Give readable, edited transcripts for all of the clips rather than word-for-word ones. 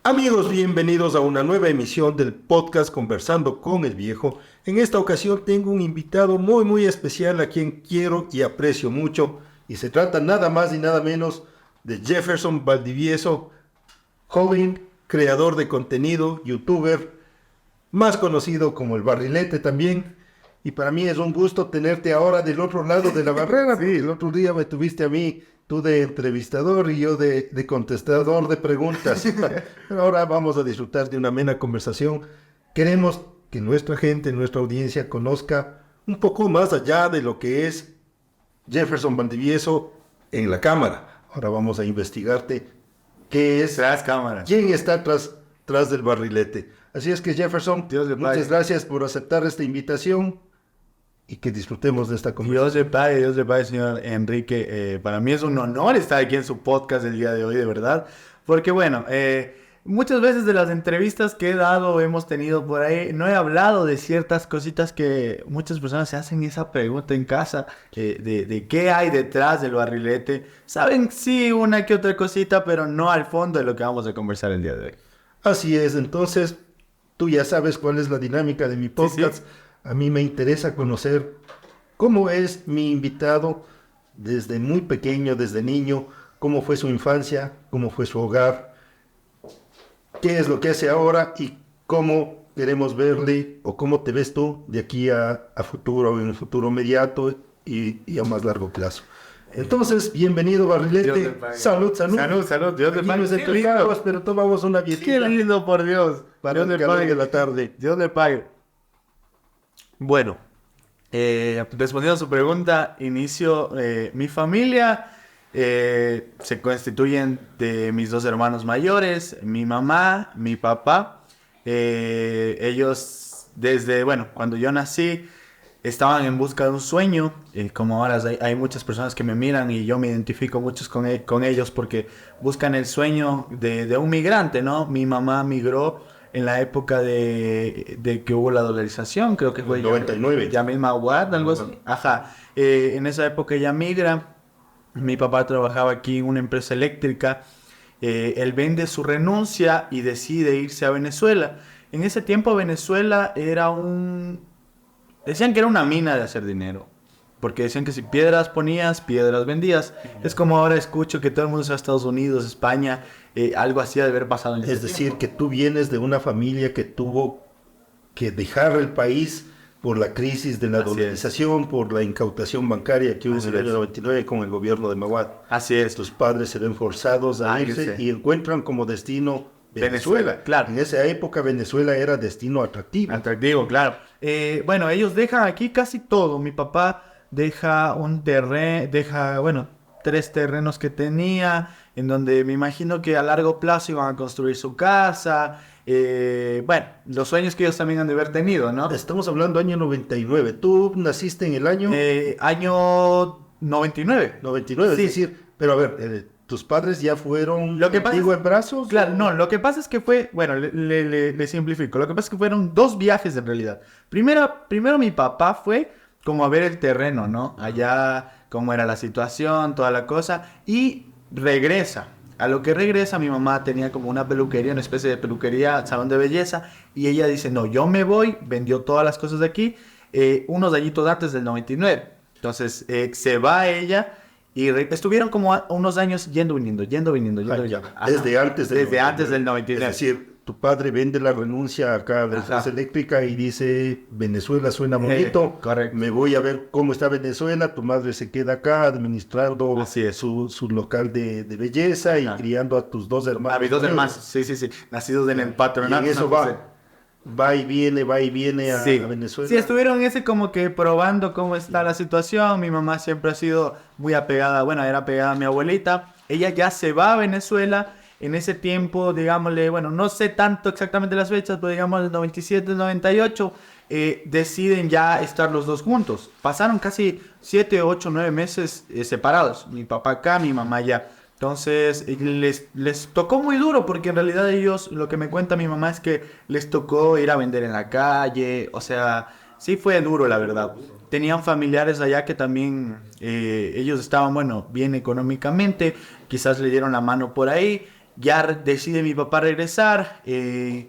Amigos, bienvenidos a una nueva emisión del podcast Conversando con el Viejo. En esta ocasión tengo un invitado muy especial a quien quiero y aprecio mucho. Y se trata nada más y nada menos de Jefferson Valdivieso, joven creador de contenido, youtuber, más conocido como el Barrilete también. Y para mí es un gusto tenerte ahora del otro lado de la barrera. Sí, el otro día me tuviste a mí, tú de entrevistador y yo de contestador de preguntas. Pero ahora vamos a disfrutar de una amena conversación. Queremos que nuestra gente, nuestra audiencia conozca un poco más allá de lo que es Jefferson Valdivieso en la cámara. Ahora vamos a investigarte qué es, Tras cámaras. quién está tras del Barrilete. Así es que Jefferson, Dios le pague. muchas gracias por aceptar esta invitación y que disfrutemos de esta conversación. Dios le pague, señor Enrique. Para mí es un honor estar aquí en su podcast el día de hoy, de verdad. Porque bueno, muchas veces de las entrevistas que he dado, hemos tenido por ahí, no he hablado de ciertas cositas que muchas personas se hacen esa pregunta en casa, de qué hay detrás del Barrilete. Saben, sí, una que otra cosita, pero no al fondo de lo que vamos a conversar el día de hoy. Así es, entonces tú ya sabes cuál es la dinámica de mi podcast. Sí. A mí me interesa conocer cómo es mi invitado desde muy pequeño, desde niño, cómo fue su infancia, cómo fue su hogar, qué es lo que hace ahora y cómo queremos verle o cómo te ves tú de aquí a futuro, en el futuro inmediato y a más largo plazo. Entonces, bienvenido Dios le Barrilete. pague. Salud. Salud, Dios le Aquí pague. no es de Qué pecados, pero tomamos una Qué vietita lindo, por Dios. para Dios el le calor pague. de la tarde. Dios le pague. Bueno, respondiendo a su pregunta, inicio. Mi familia se constituyen de mis dos hermanos mayores, mi mamá, mi papá. Ellos, desde, bueno, cuando yo nací, estaban en busca de un sueño. Como ahora hay muchas personas que me miran y yo me identifico muchos con ellos porque buscan el sueño de un migrante, ¿no? Mi mamá migró en la época de que hubo la dolarización, creo que fue 99. ya misma Watt, algo así. Ajá. En esa época ella migra. Mi papá trabajaba aquí en una empresa eléctrica. Él vende su renuncia y decide irse a Venezuela. En ese tiempo Venezuela era decían que era una mina de hacer dinero. Porque decían que si piedras ponías, piedras vendías. Es como ahora escucho que todo el mundo se va a Estados Unidos, España. Algo así ha de haber pasado en ese Es decir, tiempo. que tú vienes de una familia que tuvo que dejar el país por la crisis de la Así dolarización, por la incautación bancaria que hubo Así en el año es. 99 con el gobierno de Maguad. Así es. Tus padres se ven forzados a irse irse. y encuentran como destino Venezuela. Venezuela, claro. En esa época Venezuela era destino atractivo. Atractivo, claro. Bueno, ellos dejan aquí casi todo. Mi papá deja un terreno, bueno, 3 terrenos que tenía, en donde me imagino que a largo plazo iban a construir su casa. Bueno, los sueños que ellos también han de haber tenido, ¿no? Estamos hablando año 99. Tú naciste en el año Año 99. 99, Sí. es decir, pero a ver, tus padres ya fueron Lo que pasa contigo es- en brazos. Claro, no, lo que pasa es que fue, bueno, le simplifico, lo que pasa es que fueron 2 viajes en realidad. Primero mi papá fue como a ver el terreno, ¿no? Allá, cómo era la situación, toda la cosa, y regresa. A lo que regresa, mi mamá tenía como una peluquería, una especie de peluquería, salón de belleza, y ella dice, no, yo me voy, vendió todas las cosas de aquí, unos añitos antes del 99. Entonces, se va ella. Y estuvieron como unos años yendo, viniendo. Ah, ya. Ajá. Desde antes del Desde antes del 99. Es decir, tu padre vende la renuncia acá de la Ajá. empresa eléctrica y dice, Venezuela suena bonito, correcto. me voy a ver cómo está Venezuela, tu madre se queda acá administrando Así es. su local de belleza y Ajá. criando a tus 2 hermanos. A mis 2 hermanos, sí, nacidos en el patronato. Y en eso una cosa. va y viene a Sí. Venezuela. Sí, estuvieron ese como que probando cómo está la situación. Mi mamá siempre ha sido muy apegada, bueno, era apegada a mi abuelita. Ella ya se va a Venezuela. En ese tiempo, digámosle, bueno, no sé tanto exactamente las fechas, pero digamos el 97, 98, deciden ya estar los dos juntos. Pasaron casi 7, 8, 9 meses separados. Mi papá acá, mi mamá allá. Entonces les tocó muy duro porque en realidad ellos, lo que me cuenta mi mamá es que les tocó ir a vender en la calle, o sea, sí fue duro la verdad. Tenían familiares allá que también ellos estaban, bueno, bien económicamente, quizás le dieron la mano por ahí decide mi papá regresar,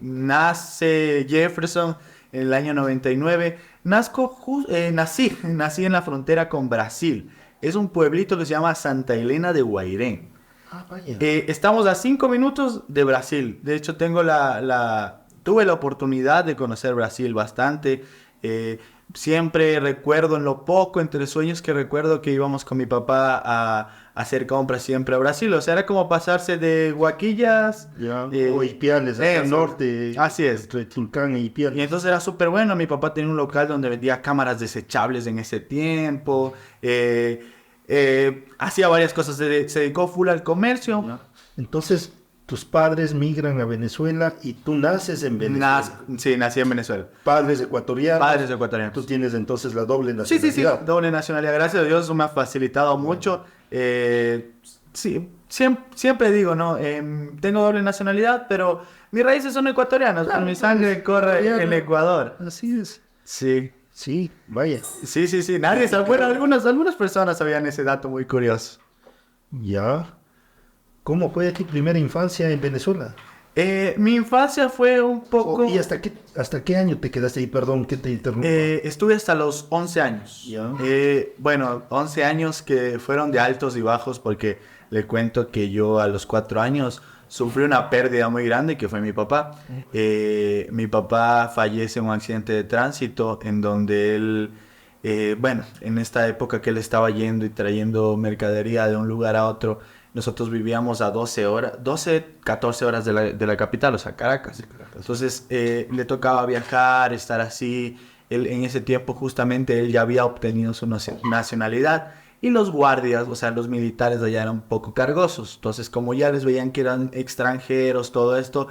nace Jefferson en el año 99. Nací en la frontera con Brasil. Es un pueblito que se llama Santa Helena de Guairén. Ah, vaya. Estamos a 5 minutos de Brasil. De hecho, tuve la oportunidad de conocer Brasil bastante. Siempre recuerdo, en lo poco, entre sueños que recuerdo, que íbamos con mi papá a hacer compras siempre a Brasil. O sea, era como pasarse de Huaquillas. Ya. O Ipiales, acá al norte. Así es. Entre Tulcán e Y Ipiales. entonces era súper bueno. Mi papá tenía un local donde vendía cámaras desechables en ese tiempo. Hacía varias cosas. Se dedicó full al comercio. Ya. Entonces, tus padres migran a Venezuela y tú naces en Venezuela. Sí, nací en Venezuela. Padres ecuatorianos. Padres ecuatorianos. Tú tienes entonces la doble Sí, nacionalidad. doble nacionalidad. Gracias a Dios, eso me ha facilitado mucho. Sí, siempre digo, ¿no? Tengo doble nacionalidad, pero mis raíces son ecuatorianas. Claro, mi sangre corre en Ecuador. Así es. Sí. Sí, vaya. Sí. Nadie sabe. Bueno, algunas personas sabían ese dato muy curioso. Ya. ¿Cómo fue tu primera infancia en Venezuela? Mi infancia fue un poco... ¿Y hasta qué año te quedaste ahí? Perdón que te interrumpa. Estuve hasta los 11 años. Ya. Bueno, 11 años que fueron de altos y bajos, porque le cuento que yo a los 4 años sufrí una pérdida muy grande, que fue mi papá. Mi papá fallece en un accidente de tránsito en donde él... bueno, en esta época que él estaba yendo y trayendo mercadería de un lugar a otro, nosotros vivíamos a 14 horas de la capital, o sea, Caracas. Entonces, le tocaba viajar, estar así. Él, en ese tiempo, justamente, él ya había obtenido su nacionalidad. Y los guardias, o sea, los militares allá eran un poco cargosos. Entonces, como ya les veían que eran extranjeros, todo esto,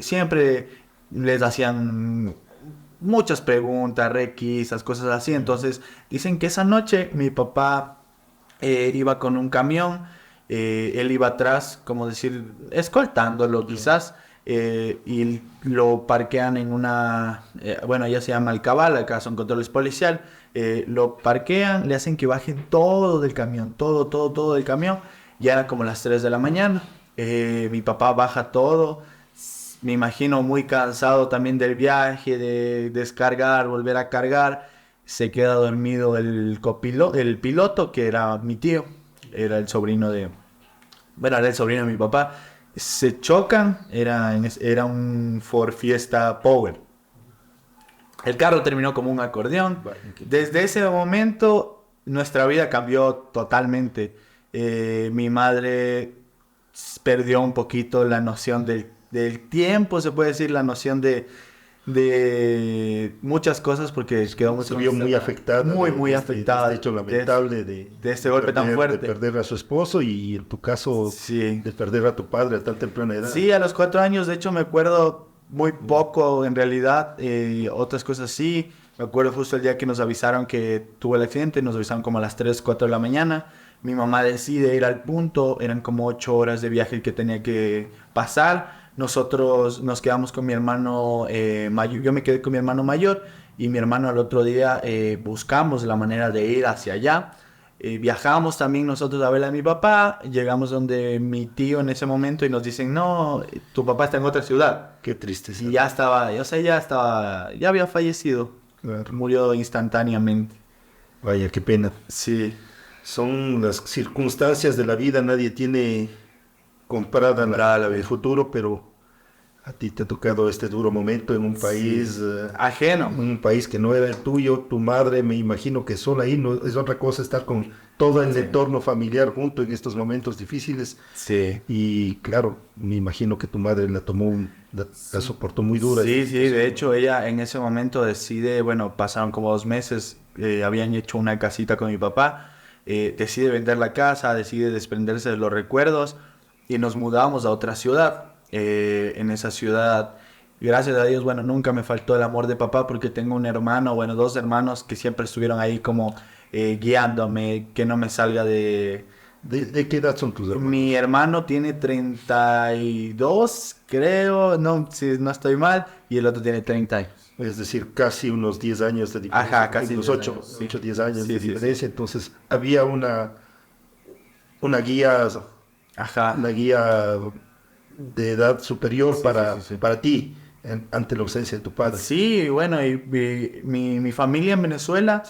siempre les hacían muchas preguntas, requisas, cosas así. Entonces, dicen que esa noche mi papá iba con un camión. Él iba atrás, como decir, escoltándolo quizás, y lo parquean en una, bueno, allá se llama Alcabal, acá son controles policial, lo parquean, le hacen que bajen todo del camión, todo del camión, ya era como las 3 de la mañana, mi papá baja todo, me imagino muy cansado también del viaje, de descargar, volver a cargar, se queda dormido el piloto, que era mi tío, era el sobrino de mi papá. Se chocan, era un Ford Fiesta Power. El carro terminó como un acordeón. Desde ese momento nuestra vida cambió totalmente. Mi madre perdió un poquito la noción del tiempo, se puede decir, la noción de muchas cosas, porque quedó Se vio muy afectada. Muy afectada. De hecho, lamentable de este golpe tan fuerte. De perder a su esposo y, en tu caso, Sí. de perder a tu padre a tan temprana edad. Sí, a los 4 años, de hecho, me acuerdo muy poco, en realidad. Otras cosas sí. Me acuerdo justo el día que nos avisaron que tuvo el accidente. Nos avisaron como a las 3, 4 de la mañana. Mi mamá decide ir al punto. Eran como 8 horas de viaje que tenía que pasar. Nosotros nos quedamos con mi hermano mayor. Yo me quedé con mi hermano mayor y mi hermano al otro día buscamos la manera de ir hacia allá. Viajamos también nosotros a ver a mi papá. Llegamos donde mi tío en ese momento y nos dicen, no, tu papá está en otra ciudad. Qué tristeza. Y ya había fallecido. Claro. Murió instantáneamente. Vaya, qué pena. Sí. Son las circunstancias de la vida, nadie tiene comprada el futuro, pero a ti te ha tocado este duro momento en un país ajeno. En un país que no era el tuyo. Tu madre, me imagino que sola ahí, no es otra cosa estar con todo el entorno familiar junto en estos momentos difíciles. Sí. Y claro, me imagino que tu madre la soportó muy dura. Sí, de hecho ella en ese momento decide, bueno, pasaron como 2 meses, habían hecho una casita con mi papá, decide vender la casa, decide desprenderse de los recuerdos y nos mudamos a otra ciudad. En esa ciudad, gracias a Dios, bueno, nunca me faltó el amor de papá porque tengo un hermano, bueno, 2 hermanos que siempre estuvieron ahí como guiándome, que no me salga de... ¿De qué edad son tus hermanos? Mi hermano tiene 32, creo, no, si no estoy mal, y el otro tiene 30 años. Es decir, casi unos 10 años de diferencia. Ajá, casi unos 10 8, años, sí. 10 años Sí, de sí, diferencia. Entonces, había una guía... Ajá. Una guía de edad superior Sí, para, sí, sí, sí. para ti ante la ausencia de tu padre. Sí, bueno, y mi familia en Venezuela,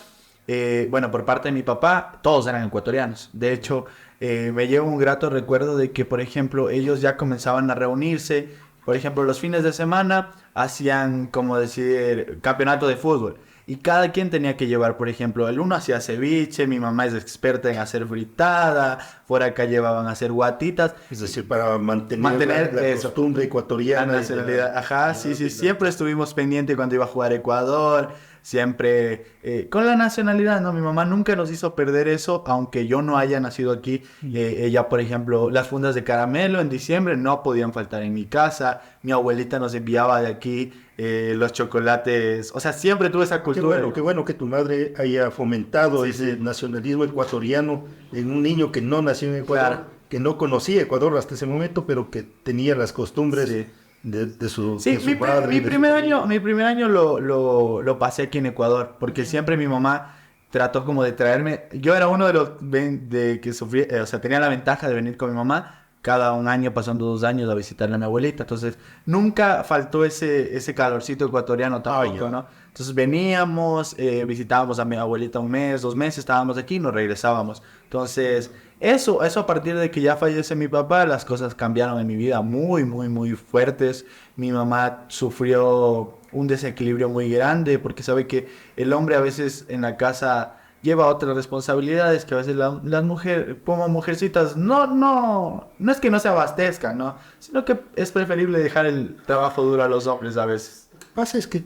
bueno, por parte de mi papá, todos eran ecuatorianos. De hecho, me llevo un grato recuerdo de que, por ejemplo, ellos ya comenzaban a reunirse. Por ejemplo, los fines de semana hacían, como decir, campeonato de fútbol. Y cada quien tenía que llevar, por ejemplo, el uno hacía ceviche, mi mamá es experta en hacer fritada, por acá llevaban a hacer guatitas. Es decir, para Mantener la eso. costumbre La ecuatoriana. nacionalidad, ajá, sí, sí, siempre estuvimos pendientes cuando iba a jugar Ecuador, siempre con la nacionalidad, ¿no? Mi mamá nunca nos hizo perder eso, aunque yo no haya nacido aquí. Ella, por ejemplo, las fundas de caramelo en diciembre no podían faltar en mi casa, mi abuelita nos enviaba de aquí los chocolates, o sea, siempre tuve esa cultura. Qué bueno que tu madre haya fomentado Sí, ese sí. nacionalismo ecuatoriano en un niño que no nació en Ecuador, Claro. que no conocía Ecuador hasta ese momento, pero que tenía las costumbres Sí. Sí, de su padre. mi de su primer familia. año, mi primer año lo pasé aquí en Ecuador, porque siempre mi mamá trató como de traerme. Yo era uno de los de que sufrí, o sea, tenía la ventaja de venir con mi mamá cada un año, pasando 2 años a visitarle a mi abuelita. Entonces, nunca faltó ese calorcito ecuatoriano tampoco, ya. ¿no? Entonces veníamos, visitábamos a mi abuelita un mes, 2 meses, estábamos aquí y nos regresábamos. Entonces, eso a partir de que ya fallece mi papá, las cosas cambiaron en mi vida muy, muy, muy fuertes. Mi mamá sufrió un desequilibrio muy grande porque sabe que el hombre a veces en la casa lleva otras responsabilidades que a veces las mujeres, como mujercitas, no es que no se abastezcan, ¿no? Sino que es preferible dejar el trabajo duro a los hombres a veces. Lo que pasa es que,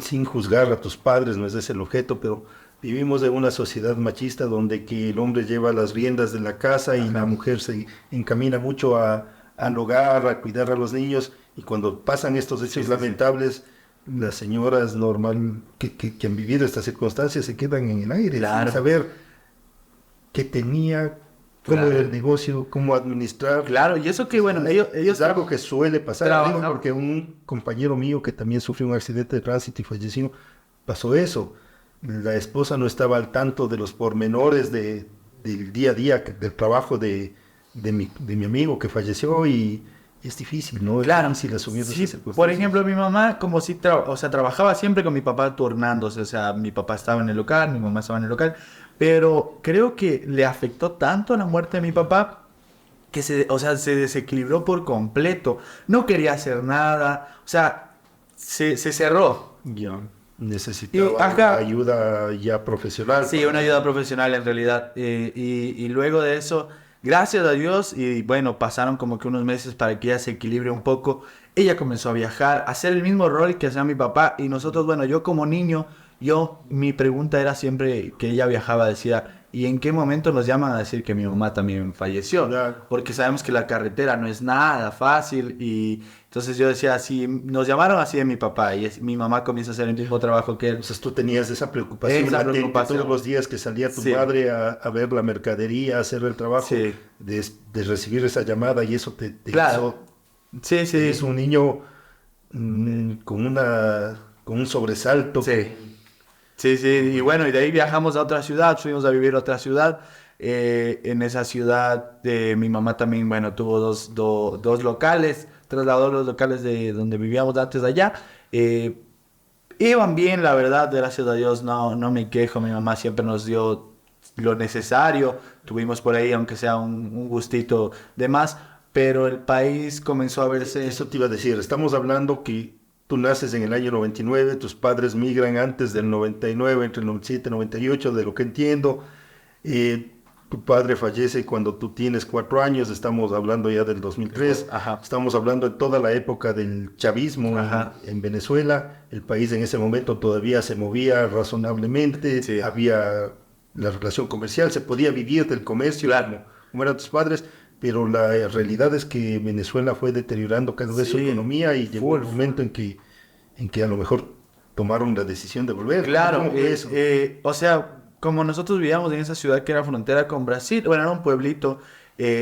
sin juzgar a tus padres, no es ese el objeto, pero vivimos en una sociedad machista donde que el hombre lleva las riendas de la casa y la mujer se encamina mucho al hogar, a cuidar a los niños, y cuando pasan estos hechos lamentables, las señoras normal que han vivido estas circunstancias se quedan en el aire, Claro. sin saber qué tenía, cómo Claro. era el negocio, cómo administrar. Claro, y eso que bueno, ellos Es algo que suele pasar, Trabajan. digo, porque un compañero mío que también sufrió un accidente de tránsito y falleció, pasó eso. La esposa no estaba al tanto de los pormenores del día a día, del trabajo de mi amigo que falleció, y es difícil, ¿no? Es Claro, difícil asumir sí, esas circunstancias. por ejemplo, mi mamá como si o sea, trabajaba siempre con mi papá turnándose, o sea, mi papá estaba en el local, mi mamá estaba en el local, pero creo que le afectó tanto la muerte de mi papá que o sea, se desequilibró por completo, no quería hacer nada, o sea, se cerró. Ya. Necesitaba Ajá. ayuda ya profesional. Sí, una ayuda profesional en realidad. Y luego de eso, gracias a Dios, y bueno, pasaron como que unos meses para que ella se equilibre un poco. Ella comenzó a viajar, a hacer el mismo rol que hacía mi papá. Y nosotros, bueno, yo como niño, mi pregunta era siempre que ella viajaba, decía, ¿y en qué momento nos llaman a decir que mi mamá también falleció? Claro. Porque sabemos que la carretera no es nada fácil. Y entonces yo decía, si nos llamaron así de mi papá y mi mamá comienza a hacer el mismo trabajo que él. Entonces tú tenías esa preocupación, Esa latente preocupación. todos los días que salía tu Sí. madre a ver la mercadería, a hacer el trabajo, Sí. de recibir esa llamada, y eso te Claro. Sí, sí. es un niño con un sobresalto. Sí. Sí, sí. Y bueno, y de ahí viajamos a otra ciudad, fuimos a vivir a otra ciudad. En esa ciudad mi mamá también, bueno, tuvo dos locales, trasladó los locales de donde vivíamos antes de allá. Iban bien, la verdad, gracias a Dios, no me quejo. Mi mamá siempre nos dio lo necesario. Tuvimos por ahí, aunque sea un gustito de más, pero el país comenzó a verse... Eso te iba a decir, estamos hablando que tú naces en el año 99, tus padres migran antes del 99, entre el 97 y 98, de lo que entiendo. Tu padre fallece cuando tú tienes 4 años, estamos hablando ya del 2003, Ajá. estamos hablando de toda la época del chavismo Ajá. en Venezuela. El país en ese momento todavía se movía razonablemente, Sí. había la relación comercial, se podía vivir del comercio, Claro. como eran tus padres, pero la realidad es que Venezuela fue deteriorando cada vez su Sí. economía, y llegó el momento en que a lo mejor tomaron la decisión de volver. Claro, ¿Cómo fue eso? o sea, como nosotros vivíamos en esa ciudad que era frontera con Brasil, bueno, era un pueblito,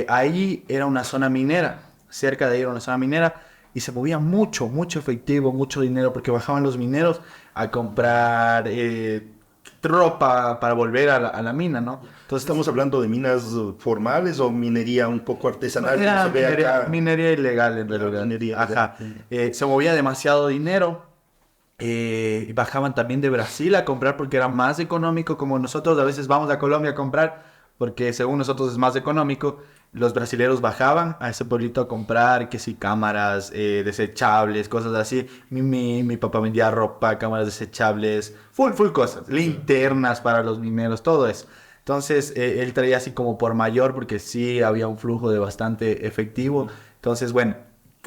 ahí era una zona minera, cerca de ahí era una zona minera, y se movía mucho efectivo, mucho dinero, porque bajaban los mineros a comprar tropa para volver a la mina, ¿no? Entonces, ¿estamos hablando de minas formales o minería un poco artesanal? Era Como se ve minería, acá? minería ilegal en realidad. Minería, Ajá. ¿verdad? Se movía demasiado dinero. Bajaban también de Brasil a comprar porque era más económico, como nosotros a veces vamos a Colombia a comprar porque según nosotros es más económico. Los brasileros bajaban a ese pueblito a comprar, que si cámaras desechables, cosas así. Mi papá vendía ropa, cámaras desechables, full cosas, linternas para los mineros, todo eso. Entonces él traía así como por mayor porque sí había un flujo de bastante efectivo. Entonces, bueno,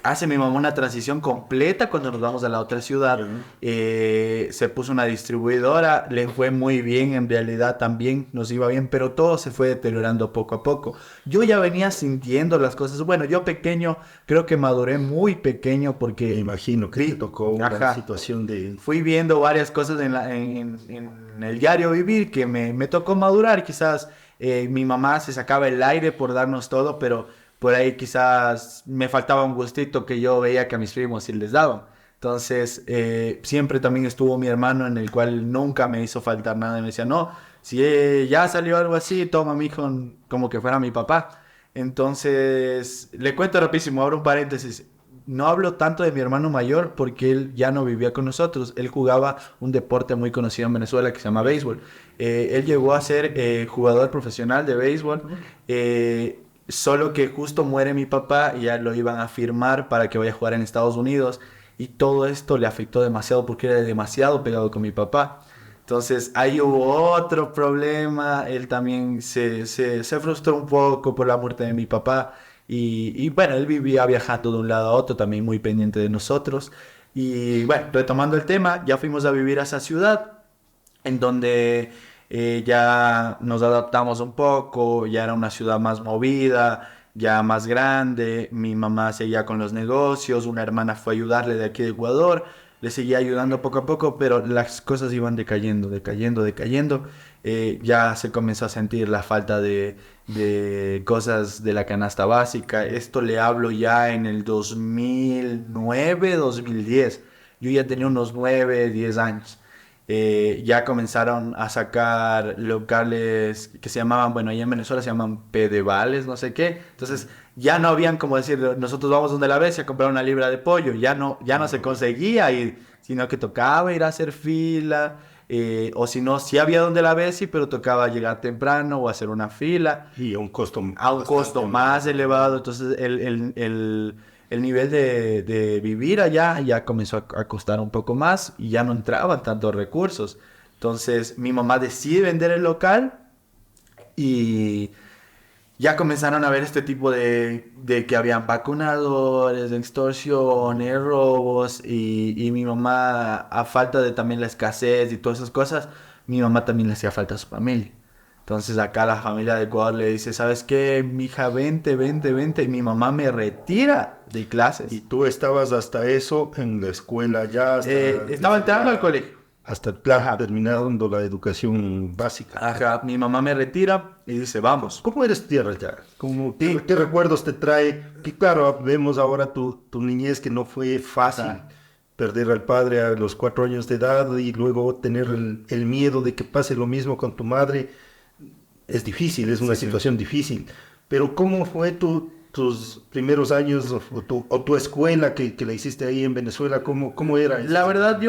hace mi mamá una transición completa cuando nos vamos a la otra ciudad. Se puso una distribuidora, le fue muy bien, en realidad también nos iba bien, pero todo se fue deteriorando poco a poco. Yo ya venía sintiendo las cosas. Bueno, yo pequeño, creo que maduré muy pequeño Me porque imagino que te tocó una Ajá. situación de... fui viendo varias cosas en el diario vivir que me tocó madurar. Quizás mi mamá se sacaba el aire por darnos todo, pero por ahí quizás me faltaba un gustito que yo veía que a mis primos sí les daban. Entonces, siempre también estuvo mi hermano en el cual nunca me hizo faltar nada. Y me decía, no, si ya salió algo así, toma mi hijo como que fuera mi papá. Entonces, le cuento rapidísimo, abro un paréntesis. No hablo tanto de mi hermano mayor porque él ya no vivía con nosotros. Él jugaba un deporte muy conocido en Venezuela que se llama béisbol. Él llegó a ser jugador profesional de béisbol. Solo que justo muere mi papá y ya lo iban a firmar para que vaya a jugar en Estados Unidos. Y todo esto le afectó demasiado porque era demasiado pegado con mi papá. Entonces ahí hubo otro problema. Él también se frustró un poco por la muerte de mi papá. Y bueno, él vivía viajando de un lado a otro, también muy pendiente de nosotros. Y bueno, retomando el tema, ya fuimos a vivir a esa ciudad, en donde ya nos adaptamos un poco, ya era una ciudad más movida, ya más grande. Mi mamá seguía con los negocios, una hermana fue a ayudarle de aquí de Ecuador, le seguía ayudando poco a poco, pero las cosas iban decayendo. Ya se comenzó a sentir la falta de cosas de la canasta básica. Esto le hablo ya en el 2009, 2010. Yo ya tenía unos 9, 10 años. Ya comenzaron a sacar locales que se llamaban, bueno, allá en Venezuela se llaman pedevales, no sé qué. Entonces ya no habían como decir, nosotros vamos donde la ves a comprar una libra de pollo. Ya no se conseguía ir, sino que tocaba ir a hacer fila. O si no, sí había donde la ves, pero tocaba llegar temprano o hacer una fila Y a un costo a un costo bastante más elevado. Entonces el nivel de vivir allá ya comenzó a costar un poco más y ya no entraban tantos recursos. Entonces mi mamá decide vender el local y ya comenzaron a ver este tipo de que habían vacunadores, extorsiones, robos y mi mamá, a falta de también la escasez y todas esas cosas, mi mamá también le hacía falta a su familia. Entonces acá la familia de Ecuador le dice, ¿sabes qué? Mija, vente. Y mi mamá me retira de clases. Y tú estabas hasta eso en la escuela ya, Estaba entrando al colegio. hasta el plan terminando la educación básica. Ajá, mi mamá me retira y dice, vamos. ¿Cómo eres tierra ya? Sí. ¿Qué recuerdos te trae? Que claro, vemos ahora tu niñez que no fue fácil. Ajá. Perder al padre a los 4 años de edad y luego tener el miedo de que pase lo mismo con tu madre. Es difícil, es una situación difícil. Pero ¿cómo fue tus primeros años o tu escuela que la hiciste ahí en Venezuela? ¿Cómo era eso? La verdad,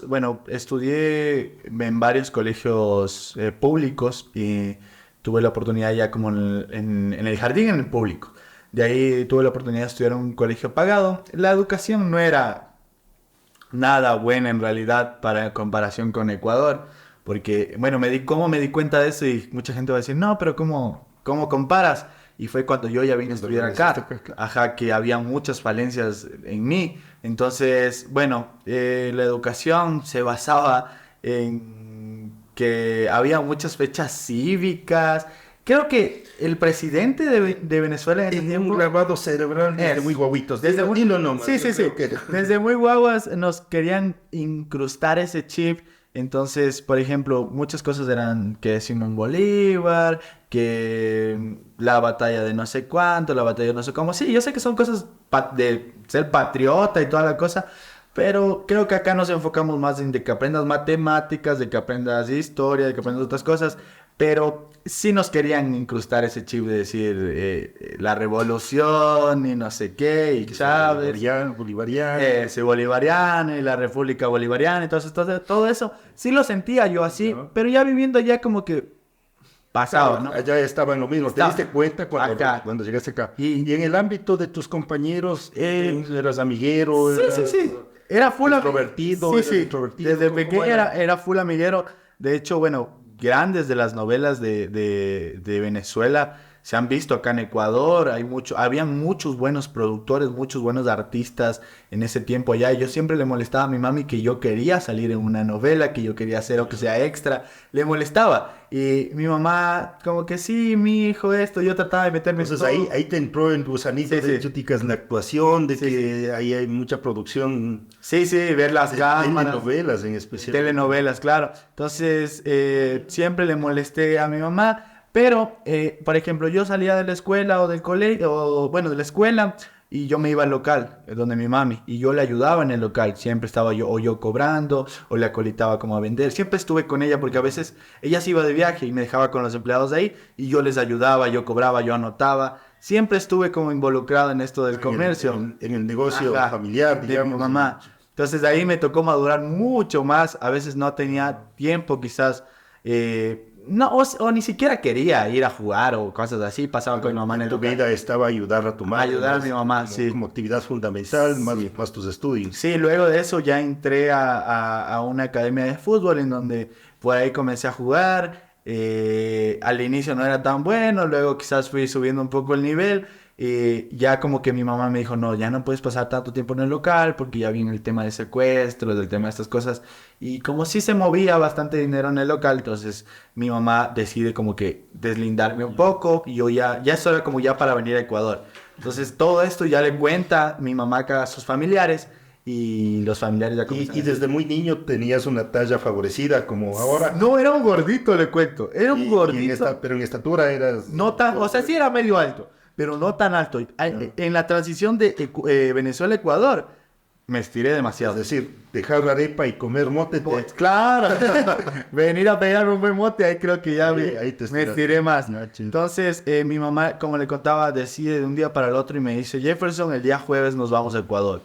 bueno, estudié en varios colegios públicos y tuve la oportunidad ya como en el jardín, en el público. De ahí tuve la oportunidad de estudiar en un colegio pagado. La educación no era nada buena en realidad para comparación con Ecuador, porque, bueno, ¿cómo me di cuenta de eso? Y mucha gente va a decir, no, pero ¿cómo comparas? Y fue cuando yo ya vine a estudiar acá. Ajá, que había muchas falencias en mí. Entonces, bueno, la educación se basaba en que había muchas fechas cívicas. Creo que el presidente de Venezuela en ese Tiene un tiempo... grabado cerebral desde muy guaguitos. Dilo nomás, Sí, yo sí, sí. creo que- Desde muy guaguas nos querían incrustar ese chip. Entonces, por ejemplo, muchas cosas eran que Simón Bolívar, que la batalla de no sé cuánto, la batalla de no sé cómo. Sí, yo sé que son cosas de ser patriota y toda la cosa, Pero creo que acá nos enfocamos más en de que aprendas matemáticas, de que aprendas historia, de que aprendas otras cosas. Pero sí nos querían incrustar ese chip de decir la revolución y no sé qué, y Chávez, Bolivariano. ese bolivariano y la República Bolivariana, entonces todo eso sí lo sentía yo así, ¿No? pero ya viviendo allá como que pasaba, ¿no? Allá estaba en lo mismo. ¿Te Estaba diste cuenta acá. cuando llegaste acá? Y- Y en el ámbito de tus compañeros, ¿eras amiguero? Sí, sí, sí. Era full Extrovertido, Sí, era sí. introvertido, Desde ¿cómo pequeño era? era full amiguero. De hecho, bueno, grandes de las novelas de Venezuela se han visto acá en Ecuador. Había muchos buenos productores, muchos buenos artistas en ese tiempo allá. Y yo siempre le molestaba a mi mami que yo quería salir en una novela, que yo quería hacer o que sea extra. Le molestaba. Y mi mamá, como que sí, mi hijo, esto. Yo trataba de meterme en Entonces todo. ahí te entró en gusanito Sí, de sí. chuticas la actuación, de Sí, que ahí hay mucha producción Sí, sí, ver las de cámaras. telenovelas en especial. Telenovelas, claro. Entonces, siempre le molesté a mi mamá. Pero, por ejemplo, yo salía de la escuela o del colegio, o bueno, de la escuela, y yo me iba al local, donde mi mami, y yo le ayudaba en el local. Siempre estaba yo, o yo cobrando, o le acolitaba como a vender. Siempre estuve con ella porque a veces ella se iba de viaje y me dejaba con los empleados de ahí, y yo les ayudaba, yo cobraba, yo anotaba. Siempre estuve como involucrado en esto del comercio. En el negocio Ajá, familiar, de digamos. mi mamá. Entonces de ahí me tocó madurar mucho más. A veces no tenía tiempo, quizás. No, o ni siquiera quería ir a jugar o cosas así. Pasaba con mi mamá en el Tu local. vida estaba ayudar a tu madre. Ayudar a más mi mamá, como, sí. como actividad fundamental, más tus estudios. Sí, luego de eso ya entré a una academia de fútbol en donde por ahí comencé a jugar. Al inicio no era tan bueno, luego quizás fui subiendo un poco el nivel. Ya como que mi mamá me dijo, no, ya no puedes pasar tanto tiempo en el local porque ya viene el tema de secuestros, el tema de estas cosas. Y como sí se movía bastante dinero en el local, entonces mi mamá decide como que deslindarme un poco y yo ya eso era como ya para venir a Ecuador. Entonces todo esto ya le cuenta mi mamá acá a sus familiares y los familiares ya comienzan Y a decir, desde muy niño tenías una talla favorecida, como ahora. no, era un gordito, le cuento. Era un gordito. Pero en estatura eras. No tan, o sea, sí era medio alto, pero no tan alto. En la transición de Venezuela a Ecuador, me estiré Es demasiado. decir, dejar arepa y comer mote. Claro, venir a pegarme un buen mote, ahí creo que ya Ahí te me estiras. estiré más. No, chido. Entonces, mi mamá, como le contaba, decide de un día para el otro y me dice, Jefferson, el día jueves nos vamos a Ecuador.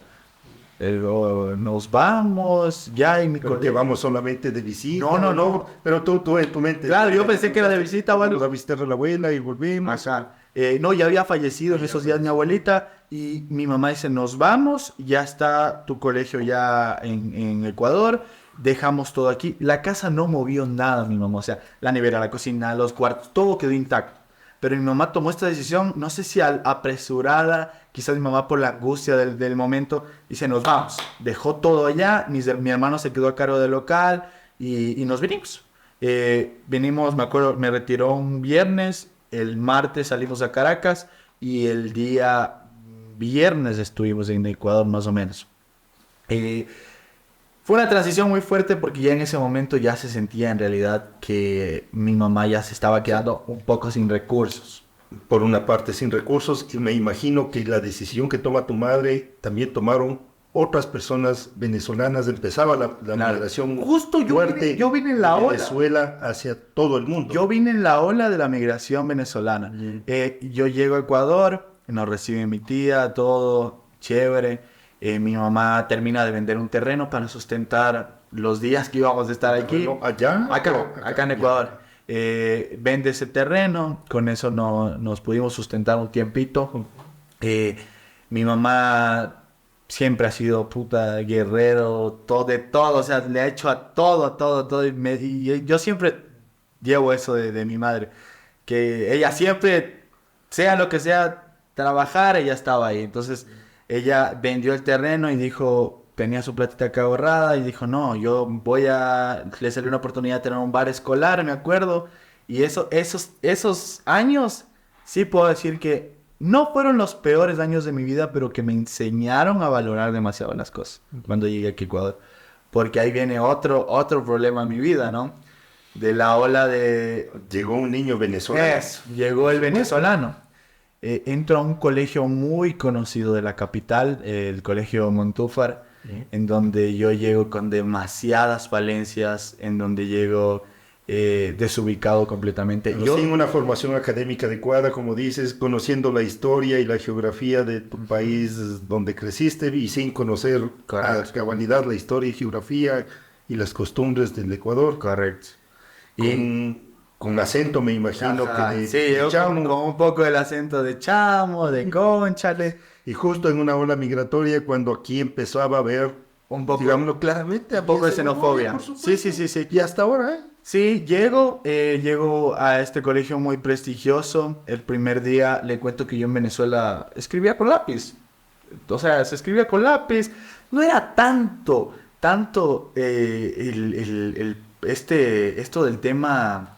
Nos vamos, ya en mi Pero que colegio. vamos solamente de visita. No. Pero tú en tu mente. Claro, yo pensé que era de visita o algo. Vamos a visitar a la abuela y volvimos. Ajá. No, ya había fallecido en esos días mi abuelita y mi mamá dice, nos vamos, ya está tu colegio ya en Ecuador, dejamos todo aquí. La casa no movió nada, mi mamá, o sea, la nevera, la cocina, los cuartos, todo quedó intacto. Pero mi mamá tomó esta decisión, no sé si apresurada, quizás mi mamá por la angustia del momento, dice, nos vamos. Dejó todo allá, mi hermano se quedó a cargo del local y nos vinimos. Venimos, me acuerdo, me retiró un viernes, el martes salimos a Caracas y el día viernes estuvimos en Ecuador más o menos. Fue una transición muy fuerte porque ya en ese momento ya se sentía en realidad que mi mamá ya se estaba quedando un poco sin recursos. Por una parte sin recursos, y me imagino que la decisión que toma tu madre también tomaron otras personas venezolanas. Empezaba la migración Justo fuerte yo vine en la de ola. Venezuela hacia todo el mundo. Yo vine en la ola de la migración venezolana. Yo llego a Ecuador, nos recibe mi tía, todo chévere. Mi mamá termina de vender un terreno para sustentar los días que íbamos a estar aquí. No, allá. Acá en Ecuador. Vende ese terreno, con eso nos pudimos sustentar un tiempito. Mi mamá siempre ha sido puta guerrero, todo de todo, o sea, le ha hecho a todo. Y yo siempre llevo eso de mi madre, que ella siempre, sea lo que sea, trabajar, ella estaba ahí. Entonces, ella vendió el terreno y dijo, tenía su platita acá ahorrada y dijo, no, le salió una oportunidad de tener un bar escolar, me acuerdo. Y esos años, sí puedo decir que no fueron los peores años de mi vida, pero que me enseñaron a valorar demasiado las cosas cuando llegué aquí a Ecuador. Porque ahí viene otro problema en mi vida, ¿no? De la ola de... Llegó un niño venezolano. Llegó el venezolano. Entro a un colegio muy conocido de la capital, el colegio Montúfar. en donde yo llego con demasiadas falencias, en donde llego desubicado completamente. Pero sin una formación académica adecuada, como dices, conociendo la historia y la geografía de tu país donde creciste y sin conocer a cabalidad la historia y geografía y las costumbres del Ecuador. Correcto. Con acento, me imagino. Ajá, que sí, yo con un poco el acento de chamo, de cónchale. Y justo en una ola migratoria, cuando aquí empezaba a haber, Un poco, digámoslo claramente, un poco de había xenofobia. por supuesto. Sí. Y hasta ahora, ¿eh? Sí, llego a este colegio muy prestigioso. El primer día le cuento que yo en Venezuela escribía con lápiz. O sea, se escribía con lápiz. No era tanto esto del tema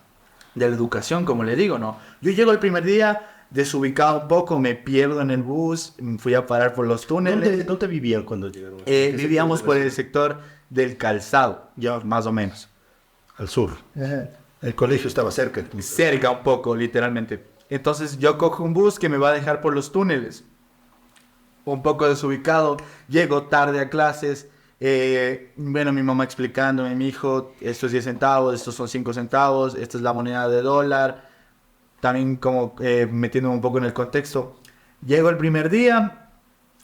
de la educación, como le digo, ¿no? Yo llego el primer día desubicado un poco, me pierdo en el bus, fui a parar por los túneles. ¿Dónde vivían cuando llegaron? Vivíamos por el sector del Calzado, ya más o menos. Al sur. El colegio estaba cerca. Cerca un poco, literalmente. Entonces yo cojo un bus que me va a dejar por los túneles. Un poco desubicado, llego tarde a clases. Bueno, mi mamá explicándome, mi hijo, esto es 10 centavos, estos son 5 centavos, esta es la moneda de dólar. También como metiéndome un poco en el contexto. Llego el primer día,